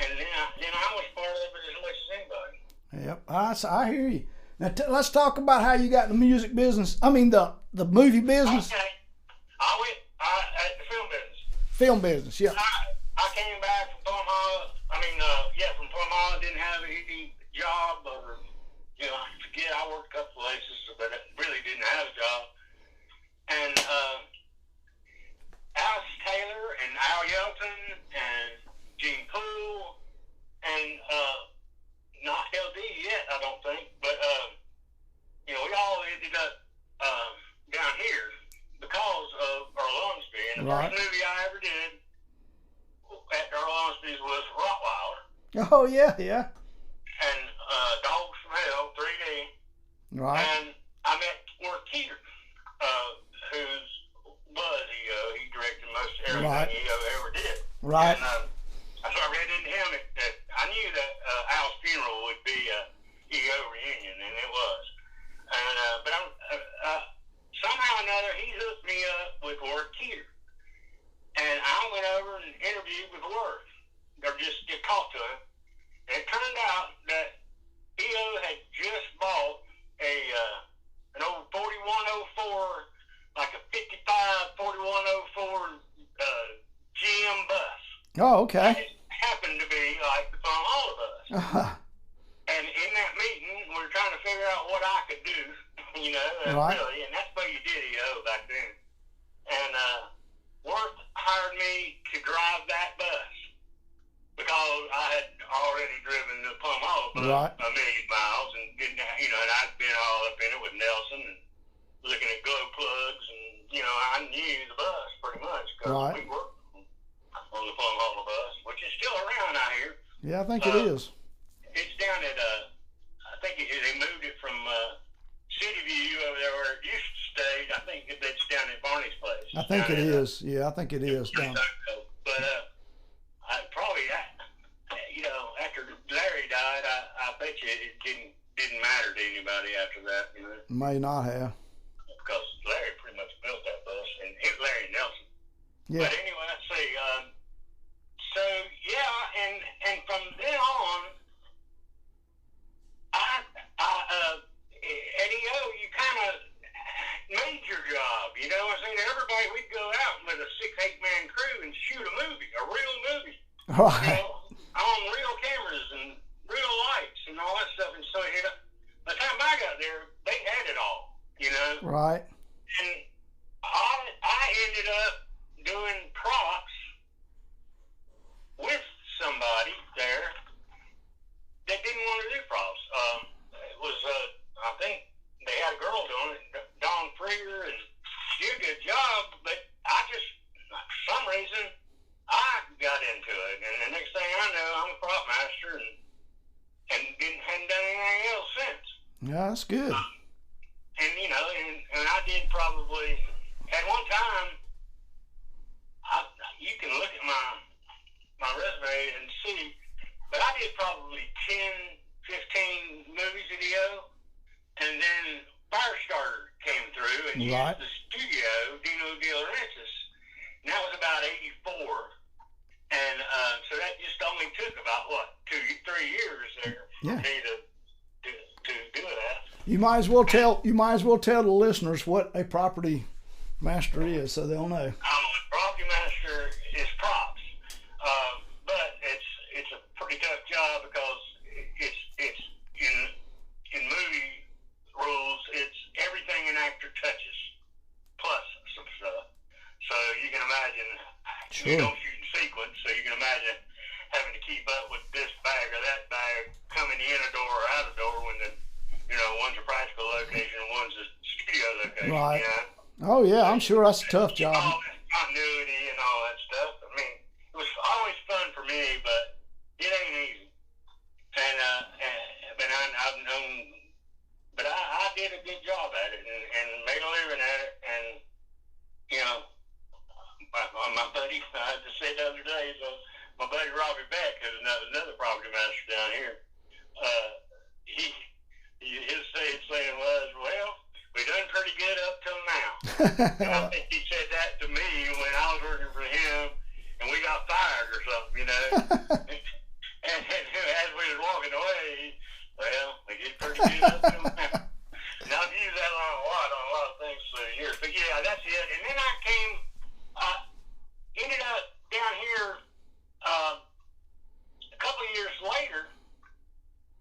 And then I was part of it as much as anybody. Yep, I hear you. Now let's talk about how you got in the music business. I mean the movie business. Okay. I went at the film business. Film business, yeah. I came back from Plum Hollow. From Plum Hollow. Didn't have any job, or I forget. I worked a couple places, but I really didn't have a job. And Alice Taylor and Al Yelton and Gene Poole and not LD yet, I don't think, but we all ended up down here because of Earl Ormsby. And the first movie I ever did at Earl Ormsby's was Rottweiler. Oh, yeah, yeah. And Dogs from Hell, 3D. Right. And I met Worth Keeter, who's he directed most everything he ever did. Right. And I read into him that I knew that Al's funeral would be a EO reunion, and it was. And but somehow or another, he hooked me up with Worth here. And I went over and interviewed with Worth, or just talked to him. And it turned out that E.O. had just bought an old 4104, like a 55 4104 GM bus. Oh, okay. And it happened to be like the Plum Hollow bus. And in that meeting, we were trying to figure out what I could do, right. Really, and that's what you did, E.O., back then. And Worth hired me to drive that bus because I had already driven the Plum Hollow bus right. a million miles, and didn't, and I'd been all up in it with Nelson and looking at glow plugs, and I knew the bus pretty much because right. we worked on the Plum Hollow bus, which is still around out here. Yeah, I think it is. It's down at I think they moved it from City View over there where it used to stay. I think it's down at Barney's place. I think it is. Yeah, I think it is down. But I probably after Larry died, I bet you it didn't matter to anybody after that. May not have. Because Larry pretty much built that bus, and it was Larry Nelson. Yeah. But anyway, let's see. So yeah, and from then on, at EO, you kind of made your job. You know what I'm saying? Everybody, we'd go out with a 6-8 man crew and shoot a movie, a real movie. Right. On real cameras and real lights and all that stuff. And so, by the time I got there, they had it all. Right. And I ended up doing props with somebody there that didn't want to do props. It was, I think they had a girl doing it, Dawn Freer, and she did a good job, but I just, for some reason, I got into it. And the next thing I know, I'm a prop master and hadn't done anything else since. Yeah, that's good. And I did probably, at one time, you can look at my resume and see, but I did probably 10, 15 movies at EO, and then Firestarter came through and right. used the studio, Dino De Laurentiis, and that was about 84, and so that just only took about, 2-3 years there for me to do that. You might as well tell the listeners what a property master is, so they'll know. A property master is props, but it's a pretty tough job because it's in movie rules. It's everything an actor touches, plus some stuff. So you can imagine you don't shoot in sequence, so you can imagine having to keep up with this bag or that bag coming in a door or out a door when one's a practical location and one's a studio location. Right. Oh yeah, I'm sure that's a tough job. All this continuity and all that stuff. I mean, it was always fun for me, but it ain't easy. And I've known, but I did a good job at it and made a living at it. And my buddy, I just said the other day, so my buddy Robbie Beck, who's another property master down here, his saying was, well, we done pretty good up till now. And I think he said that to me when I was working for him, and we got fired or something, and as we was walking away, well, we did pretty good up till now. And I've used that line a lot of things through the years. But yeah, that's it. And then I ended up down here a couple of years later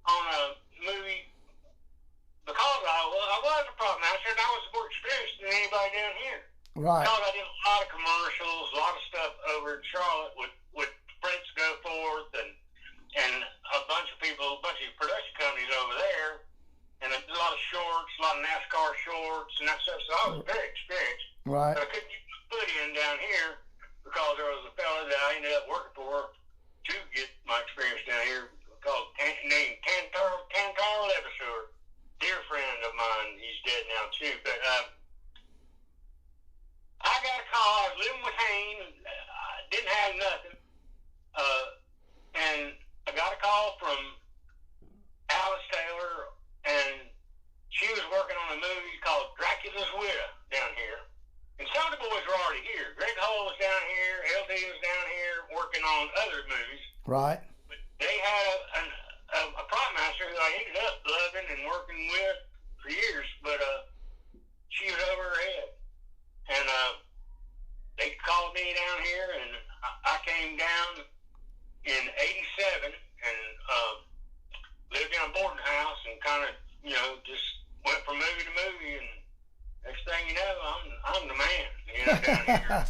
on a movie. Because I was a prop master, and I was more experienced than anybody down here. Right. Because I did a lot of commercials, a lot of stuff over in Charlotte with Fritz Goforth and a bunch of people, a bunch of production companies over there, and a lot of shorts, a lot of NASCAR shorts and that stuff. So I was very experienced. Right. But I couldn't get my foot in down here because there was a fella that I ended up working for to get my experience down here named Tantar Levasseur. Dear friend of mine, he's dead now too, but I got a call. I was living with Hayne, didn't have nothing, and I got a call from Alice Taylor, and she was working on a movie called Dracula's Widow down here, and some of the boys were already here. Greg Hall was down here. LD was down here working on other movies. Right. But they had a prop master who I ended up loving and working with for years, but she was over her head. And they called me down here, and I came down in '87 and lived in a boarding house and kind of, just went from movie to movie, and next thing you know, I'm the man, down here,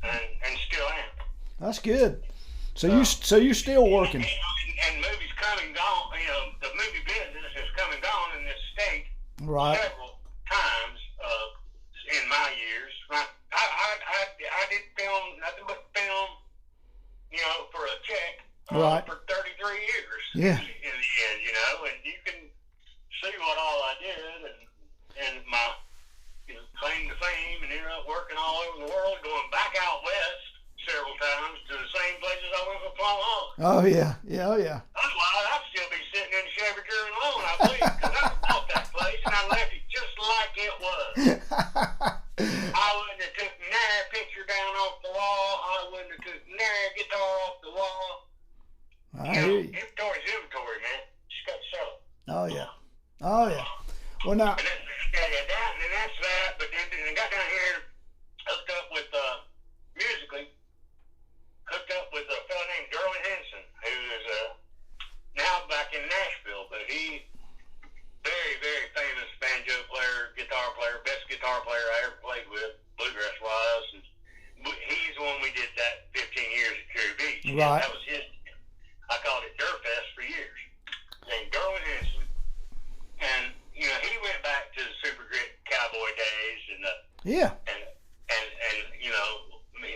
and still am. That's good. So you're still working. And movies come and gone. The movie business has come and gone in this state several times in my years. I did film nothing but film, for a check for 33 years. Yeah. In the end, and you can see what all I did and my claim to fame, and ended up working all over the world, going back out west several times to the same places I went with Plum Hall. Oh yeah. Oh yeah. Otherwise, I'd still be sitting in the Chevy Journal alone, I believe, because I bought that place and I left it just like it was. I wouldn't have took nary picture down off the wall. I wouldn't have took nary guitar off the wall. I hear you. Inventory's inventory, man. Just got to sell it. Oh yeah. Oh yeah. Well now. And that's that. But then I got down here, hooked up with musically. Hooked up with a fellow named Derwin Henson, who is now back in Nashville, but he very, very famous banjo player, guitar player, best guitar player I ever played with, bluegrass wise. And he's the one we did that 15 years at Cherry Beach. Right. That was his. I called it Durfest for years. Named Derwin Henson, and he went back to the Super Grit Cowboy days, and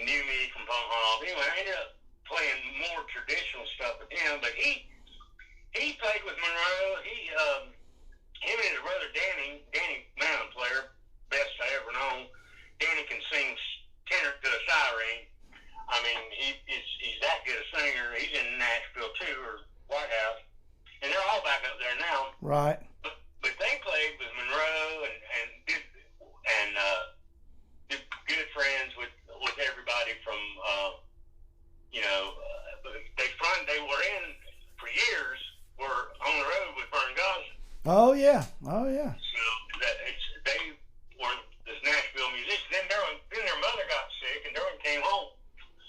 knew me from Plum Hall. Anyway, I ended up playing more traditional stuff with him, but he played with Monroe. Him and his brother Danny Mountain player, best I ever known. Danny can sing tenor to a siren. I mean, he's that good a singer. He's in Nashville too, or White House, and they're all back up there now. Right. But they played with Monroe and did good friends with everybody from they were in for years. Were on the road with Vern Gosling. Oh yeah. Oh yeah. So they were this Nashville musician. Then their mother got sick, and Derwin came home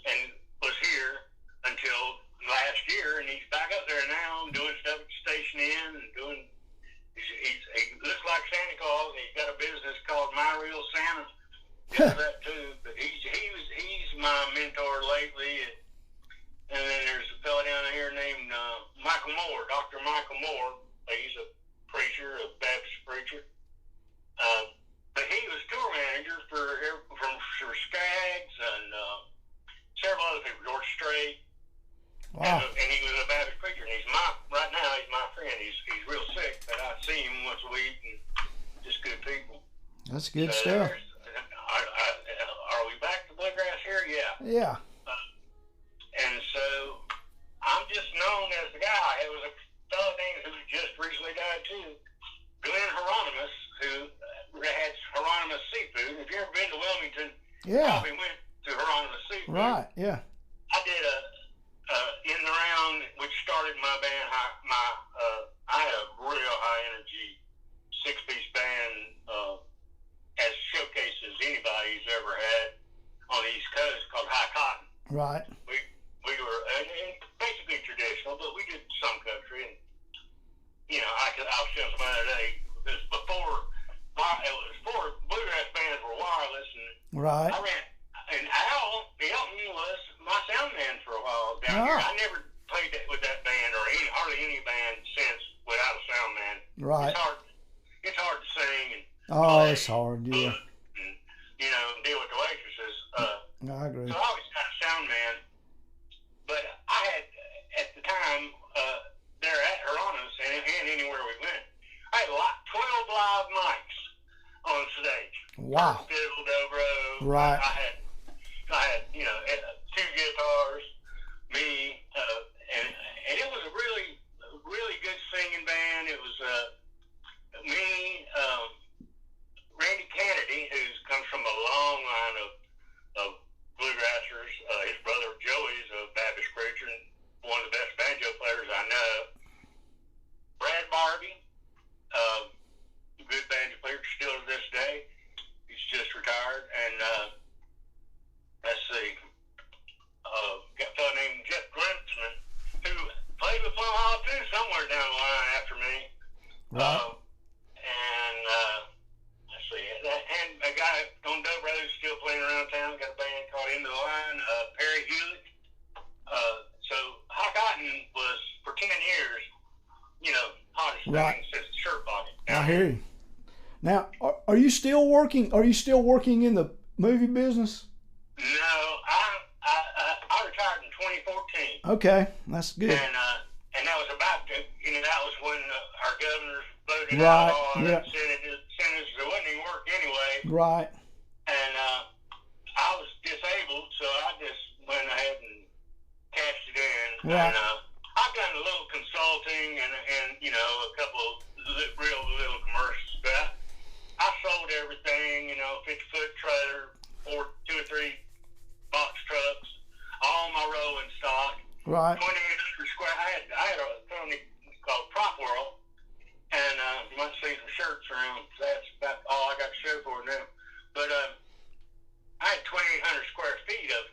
and was here until last year, and he's back up there now doing stuff at the Station Inn and doing. He looks like Santa Claus, and he's got a business called My Real Santa. That too, but he's my mentor lately. And then there's a fellow down here named Michael Moore, Dr. Michael Moore. He's a preacher, a Baptist preacher. But he was tour manager from Skaggs and several other people, George Strait. Wow. And he was a Baptist preacher. And right now he's my friend. He's real sick, but I see him once a week, and just good people. That's good stuff. Are we back to bluegrass here? Yeah. Yeah. And so I'm just known as the guy. It was a fellow named who just recently died too, Glenn Hieronymus, who had Hieronymus Seafood. If you've ever been to Wilmington, you probably went to Hieronymus Seafood. Right. Yeah. I did a in the round, which started my band. I had a real high energy 6-piece band, as showcased as anybody's ever had on the East Coast, called High Cotton. Right. We were basically traditional, but we did some country, and I'll show some other day. It was before bluegrass bands were wireless, and right. I ran. And Al Elton was my sound man for a while down here. I never played with that band or hardly any band since without a sound man. Right. It's hard to sing and play, it's hard, yeah. And, deal with the waitresses. I agree. So I always had a sound man. But I had, at the time, there at Hieronymus and anywhere we went, I had 12 live mics on stage. Wow. Fiddle, dobro. Right. I had 2 guitars, me, and it was a really, really good singing band. It was me, Randy Kennedy, who comes from a long line of I hear you. Now, are you still working? Are you still working in the movie business? No, I retired in 2014. Okay, that's good. And that was about to, that was when our governors voted Right. out all Yeah. the senators, so it wouldn't even work anyway. Right. And I was disabled, so I just went ahead and cashed it in. Right. And I've done a little consulting and a couple real little commercials, but I sold everything, 50-foot trailer, 2 or 3 box trucks, all my rolling stock. Right. 28 square. I had a company called Prop World, and you might see some shirts around. That's about all I got to show for it now. But I had 2,800 square feet of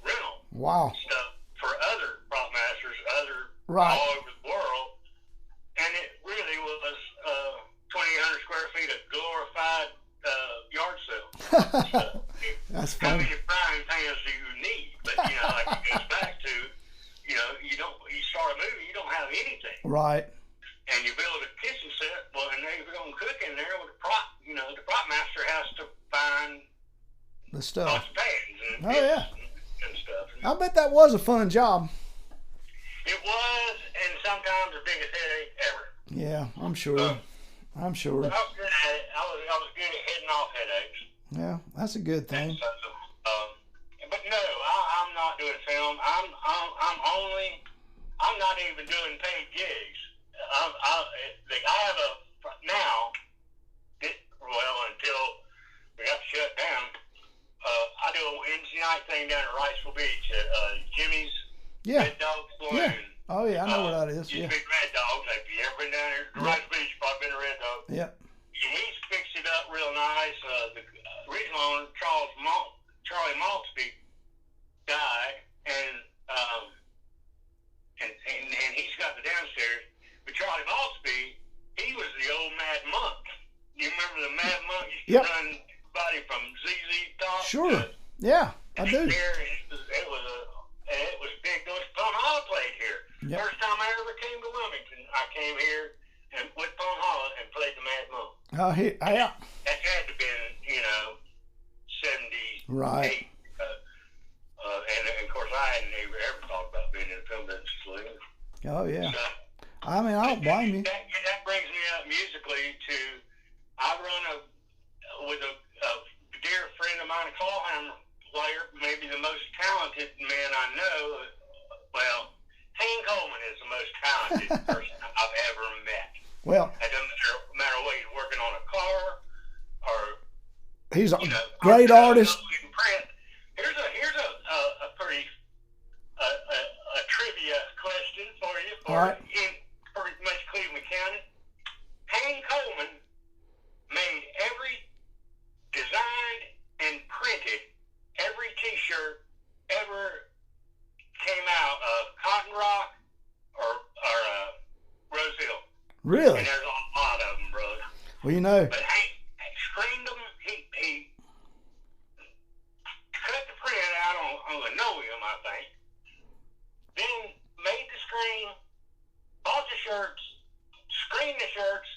rental Wow. stuff for other prop masters, Right. all over the world, and it really was 2,800 square feet of glorified yard sale. So, That's how funny. many frying pans do you need? But like it goes back to, you start a movie, you don't have anything, Right. and you build a kitchen set. Well, and they're going to cook in there with a prop. The prop master has to find The stuff. lots of pans and Oh, yeah. and stuff. I bet that was a fun job. It was, and sometimes the biggest headache ever. Yeah, I'm sure. I'm sure. But I was good at it. I was good at heading off headaches. Yeah, that's a good thing. So, but no, I'm not doing film. I'm not even doing paid gigs. I have now. Until we got shut down, I do a Wednesday night thing down at Riceville Beach at Jimmy's Yeah. Red Dog Saloon. Yeah. Oh, yeah, I know where that is. Used Yeah. to be Red Dogs. If you ever been down here to Riceville Beach, you've probably been to Red Dog. Yeah. He's fixed it up real nice. The original owner, Charlie Maltsby, died, and he's got the downstairs. But Charlie Maltsby, he was the old Mad Monk. You remember the Mad Monk used to Yep. run everybody from ZZ Top? Sure. Yeah, I do. Here, it was big. Pone Hollow played here. Yep. First time I ever came to Wilmington, I came here and with Pone Hollow and played the Mad Monk. Oh, yeah. That had to have been, 78. Right. And of course, I hadn't ever thought about being in a film business. Oh, yeah. So, I mean, I don't blame you. That brings me up musically to, I run with a dear friend of mine, a clawhammer player, maybe the most talented man I know. Well, Hank Coleman is the most talented person I've ever met. Well, It doesn't matter whether he's working on a car or he's a great artist. Here's a pretty a trivia question for you All right. in pretty much Cleveland County. Hank Coleman made designed and printed every T-shirt ever came out of Cotton Rock or Rose Hill. Really? And there's a lot of them, brother. Well, But Hank screened them. He cut the print out on linoleum, I think. Then made the screen, bought the shirts, screened the shirts,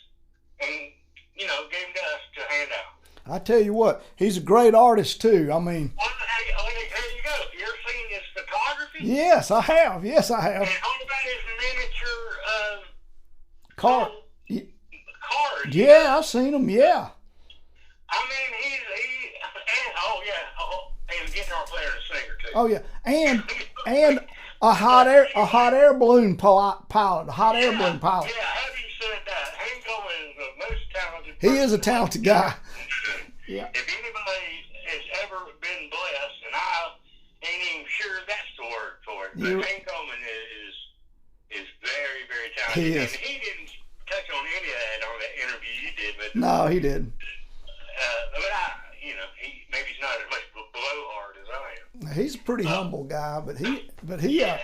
and gave them to us to hand out. I tell you what, he's a great artist too. I mean. Well, there you go. Have you ever seen his photography? Yes, I have. And what about his miniature Cards. cards? Yeah, I've seen them. Yeah. I mean, and a guitar player and a singer too. Oh yeah, and a hot air balloon pilot. A hot air balloon pilot. Yeah, have you said that? Hank Coleman is the most talented. He is a talented guy. Yeah. If anybody has ever been blessed, and I ain't even sure that's the word for it, but Hank Coleman is very, very talented. He is. And he didn't touch on any of that on that interview you did, but No, he didn't. maybe he's not as much blowhard as I am. He's a pretty humble guy, but he. Yeah, I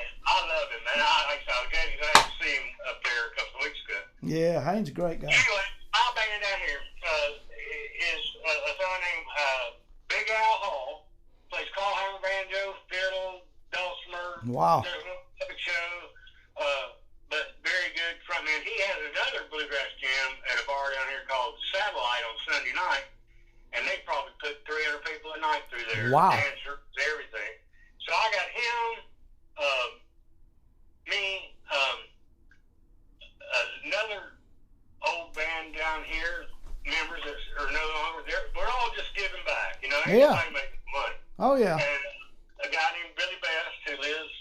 love him, man. I was glad to see him up there a couple of weeks ago. Yeah, Hank's a great guy. Anyway, I'll bang it down here. Is a fellow named Big Al Hall, plays clawhammer, banjo, fiddle, dulcimer. Wow. There's a puppet show, but very good frontman. He has another bluegrass jam at a bar Saturday night, and they probably put 300 people a night through there. Wow. Dancers, everything. So I got him, me, another old band down here, members that are no longer there. We're all just giving back, you know. Everybody making money. Oh, yeah. And a guy named Billy Best who lives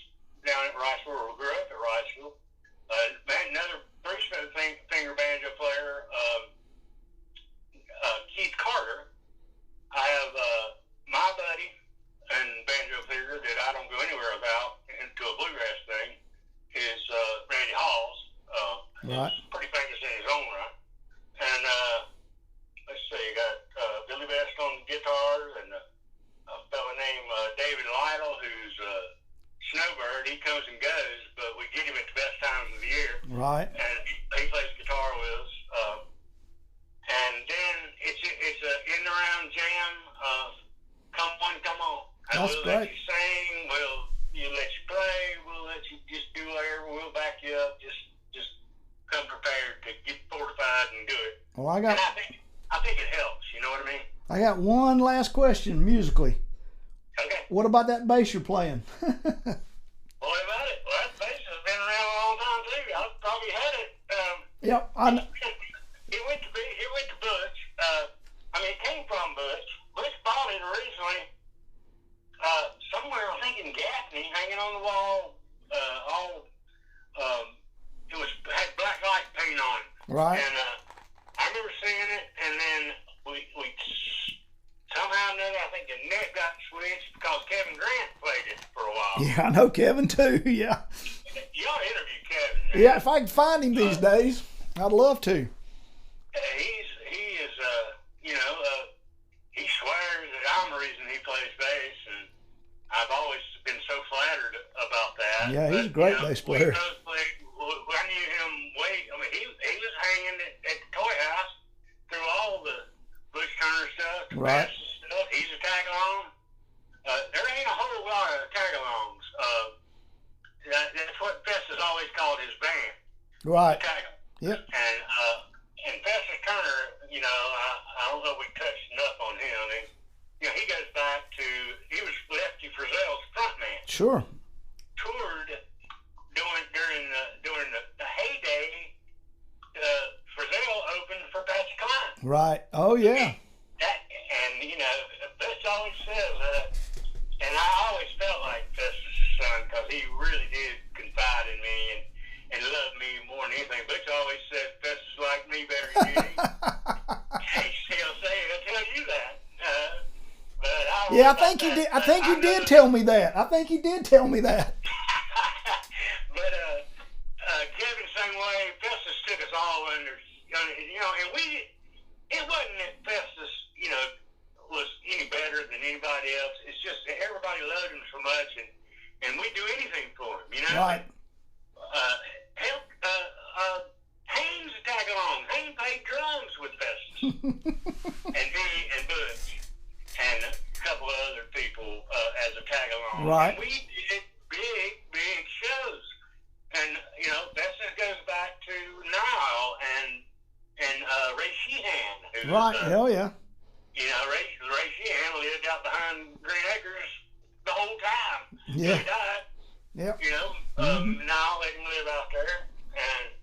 down at Riceville, or grew up at Riceville. Another three-finger banjo player, Keith Carter. I have my buddy and banjo player that I don't go anywhere without into a bluegrass thing is Randy Halls. Right. He's pretty famous in his own right. And let's see, got Billy Best on guitar and a fellow named David Lytle, who's Snowbird. He comes and goes, but we get him at the best times of the year. Right. And he plays guitar with us. And then it's a in the round jam. Come on. That's we'll great. let you sing. We'll let you play. We'll let you just do whatever. We'll back you up. Just come prepared to get fortified and do it. Well, And I think it helps. You know what I mean? I got one last question musically. Okay. What about that bass you're playing? What about it? Well, that bass has been around a long time too. I probably had it. Yep. I know. It went to Butch. It came from Butch. Butch bought it originally somewhere, I think in Gaffney, hanging on the wall. It had black light paint on it. Right. And I remember seeing it, and then we somehow or another, I think the net got switched because Kevin Grant played it for a while. Yeah, I know Kevin too. Yeah. You ought to interview Kevin. Man. Yeah, if I can find him these days, I'd love to. He swears that I'm the reason he plays bass, and I've always been so flattered about that. Yeah, he's a great bass player. I knew him he was hanging at the toy house through all the Bush Turner stuff, the Right. bass stuff. He's a tag-along. There ain't a whole lot of tag-alongs. That's what Fess has always called his band. Right. Tag-along. Yep. And Festus Turner, I don't know if we touched enough on him. He goes back to, he was Lefty Frizzell's frontman. Sure. Toured during the heyday. Frizzell opened for Patsy Cline. Right. Oh yeah. Fess always says, and I always felt like Festus' son because he really did confide in me and loved me more than anything. Butch always said Festus liked me better than you. He still say it. I'll tell you that. Yeah, I think he did. I think he did tell me that. But Kevin, same way. Festus took us all under, and it wasn't that Festus, was any better than anybody else. It's just that everybody loved him so much, and we'd do anything for him, Right. Haynes tag along. Haynes played drums with Festus, and me and Butch, and a couple of other people as a tag along. Right. And we did big shows, and Festus goes back to Nile and Ray Sheehan, who Right. Hell yeah. Ray Sheehan lived out behind Green Acres the whole time. Yeah. He died. Yep. Now let him live out there. And,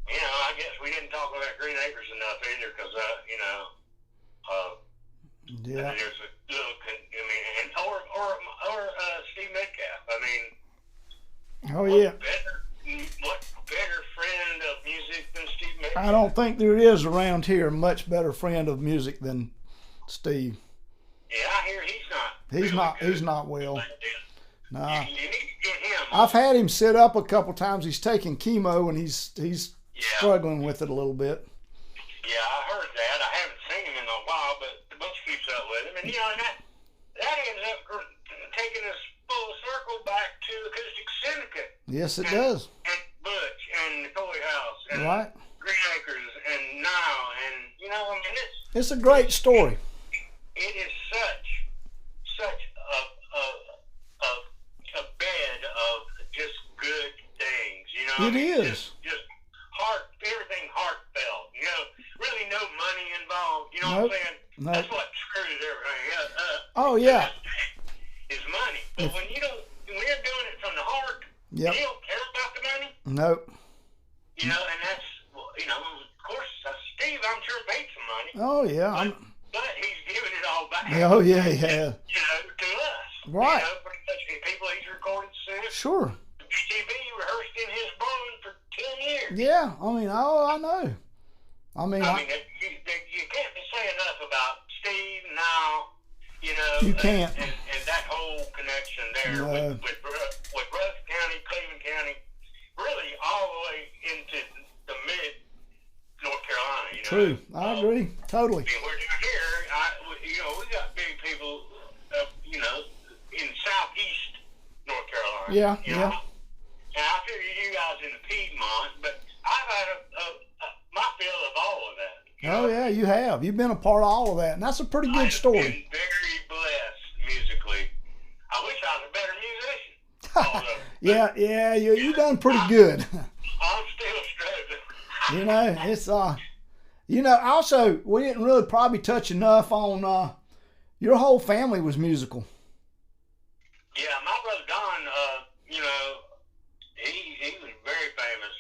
I guess we didn't talk about Green Acres enough either because, Yeah. there's a little, or Steve Metcalf. Oh yeah. What better friend of music than Steve Metcalf? I don't think there is around here a much better friend of music than Steve. Yeah, I hear he's not. He's not well. Nah. You need to get him. I've had him sit up a couple times. He's taking chemo and he's struggling with it a little bit. Yeah, I heard that. I haven't seen him in a while, but the Butch keeps up with him. And, that ends up taking us full circle back to Acoustic Syndicate. Yes, it does. And Butch and the Toy House and Right. Green Acres and Nile. And, It's a great story. It is such a bed of just good things, It is. Just everything heartfelt, really no money involved, Nope. what I'm saying? No. That's what screws everything up. Oh yeah. Is money. But when you're doing it from the heart, Yep. you don't care about the money. Nope. You know, and that's, of course, Steve, I'm sure paid some money. Oh yeah. But he's giving it all back. Oh yeah, yeah. To us. Right. Pretty much the people he's recorded since. Sure. TB rehearsed in his barn for 10 years. Yeah. I mean, I know. I mean, you can't say enough about Steve now. You can't. And that whole connection there with Rusk County, Cleveland County, really all the way into the mid North Carolina. True. I agree. Totally. We're down here. We got big people, in southeast North Carolina. Yeah. And I figure you guys in the Piedmont, but I've had my fill of all of that. Oh yeah, you have. You've been a part of all of that, and that's a pretty good story. I've been very blessed musically. I wish I was a better musician. Yeah, you done pretty good. I'm still struggling. It's also we didn't really probably touch enough on your whole family was musical. Yeah, my brother Don, he was very famous.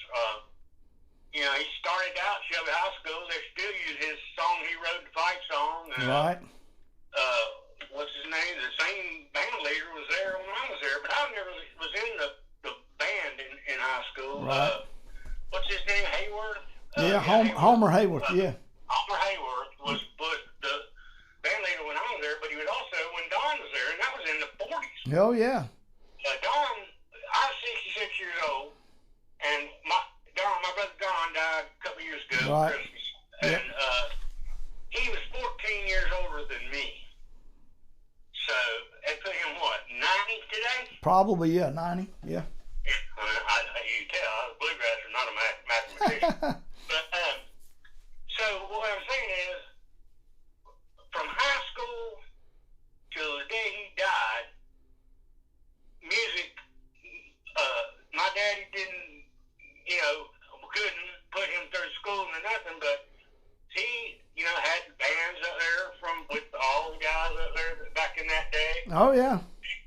He started out Shelby High School. They still use his song he wrote, the fight song. Right. What's his name? The same band leader was there when I was there, but I never was in the band in high school. Right. What's his name? Hayworth? Homer Hayworth, yeah. Homer Hayworth was the band leader when I was there, but he was also when Don was there, and that was in the 40s. Oh, yeah. Don, I was 66 years old, and my brother Don died a couple years ago Right. Christmas, and he was 14 years older than me. So that put him 90 today? Probably, yeah, 90, yeah. You can tell I was a bluegrasser, not a mathematician. But so what I'm saying is, from high school till the day he died, music. My daddy didn't, couldn't put him through school or nothing, but he, had bands up there with all the guys up there back in that day. Oh, yeah.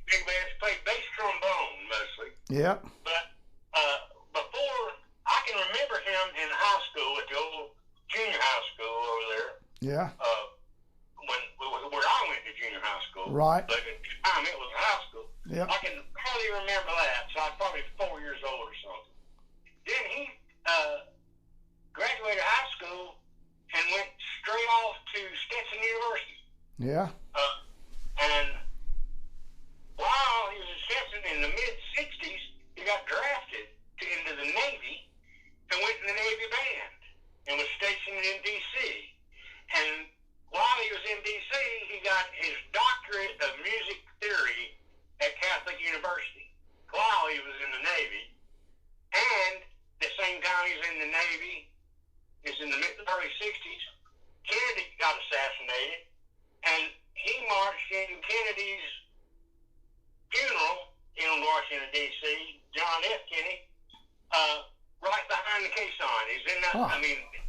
Big bands, played bass trombone mostly. Yep. But before, I can remember him in high school at the old junior high school over there. Yeah. Where I went to junior high school. Right. But at the time it was high school. Yep. I can hardly remember that, so I was probably 4 years old or something. Then he graduated high school and went straight off to Stetson University. Yeah. And while he was at Stetson in the mid-'60s, he got drafted into the Navy and went in the Navy band and was stationed in D.C. And while he was in D.C., he got his doctorate of music theory at Catholic University while he was in the Navy. And the same time he was in the Navy, is in the early 60s, Kennedy got assassinated, and he marched in Kennedy's funeral in Washington, D.C., John F. Kennedy, right behind the caisson. He's in that,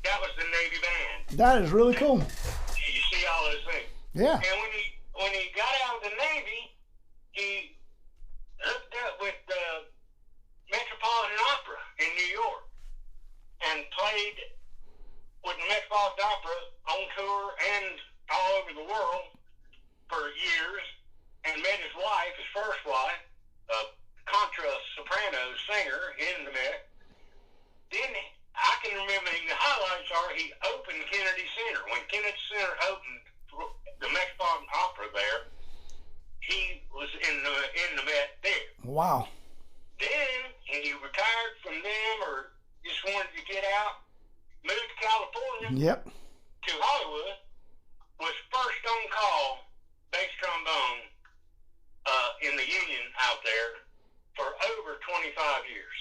that was the Navy band. That is really cool. You see all those things. Yeah. And when he got out of the Navy, he hooked up with the Metropolitan Opera in New York and played with the Metropolitan Opera on tour and all over the world for years, and met his wife, his first wife, a contra soprano singer in the Met. Then I can remember the highlights are he opened Kennedy Center. When Kennedy Center opened the Metropolitan Opera there, he was in the Met there. Wow. Then he retired from them or just wanted to get out, moved to California. Yep. To Hollywood, was first on call bass trombone in the Union out there for over 25 years.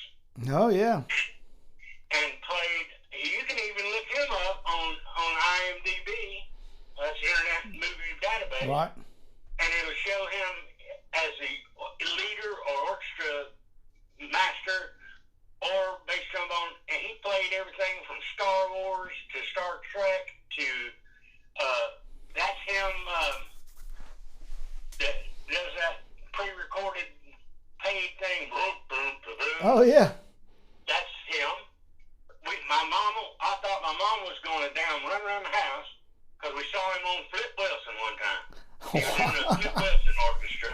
Oh, yeah. And played, you can even look him up on IMDb, that's Internet Movie Database. Right. And it'll show him as the leader or orchestra master or bass trombone, and he played everything from Star Wars to Star Trek to that's recorded paid thing. Boom, boom, boom, boom. Oh yeah. That's him. I thought my mom was going to run around the house because we saw him on Flip Wilson one time. He was in the Flip Wilson orchestra.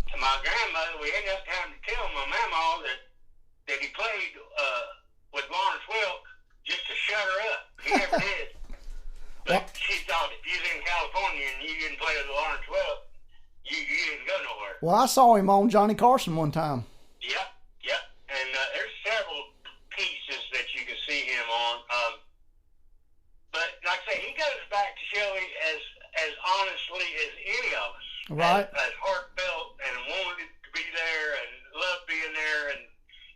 And my grandmother, we had enough time to tell my mama that he played with Lawrence Welk just to shut her up. He never did. But she thought if you was in California and you didn't play with Lawrence Welk, you didn't go nowhere. Well, I saw him on Johnny Carson one time. Yep. And there's several pieces that you can see him on. But like I say, he goes back to Shelby as honestly as any of us. Right. As heartfelt and wanted to be there and loved being there and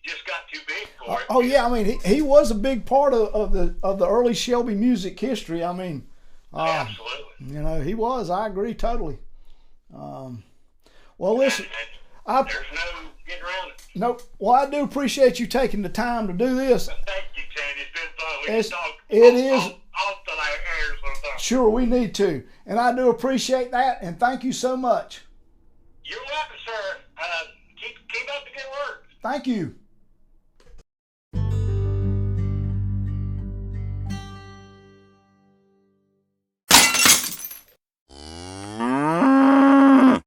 just got too big for it. Oh yeah, I mean he was a big part of the early Shelby music history. I mean, absolutely. You know, he was. I agree totally. Well, listen, there's no getting around it. Nope. Well, I do appreciate you taking the time to do this. Thank you, Sandy. It's been fun. We can talk off the air sometime. Sure, we need to, and I do appreciate that. And thank you so much. You're welcome, sir. Keep up the good work. Thank you.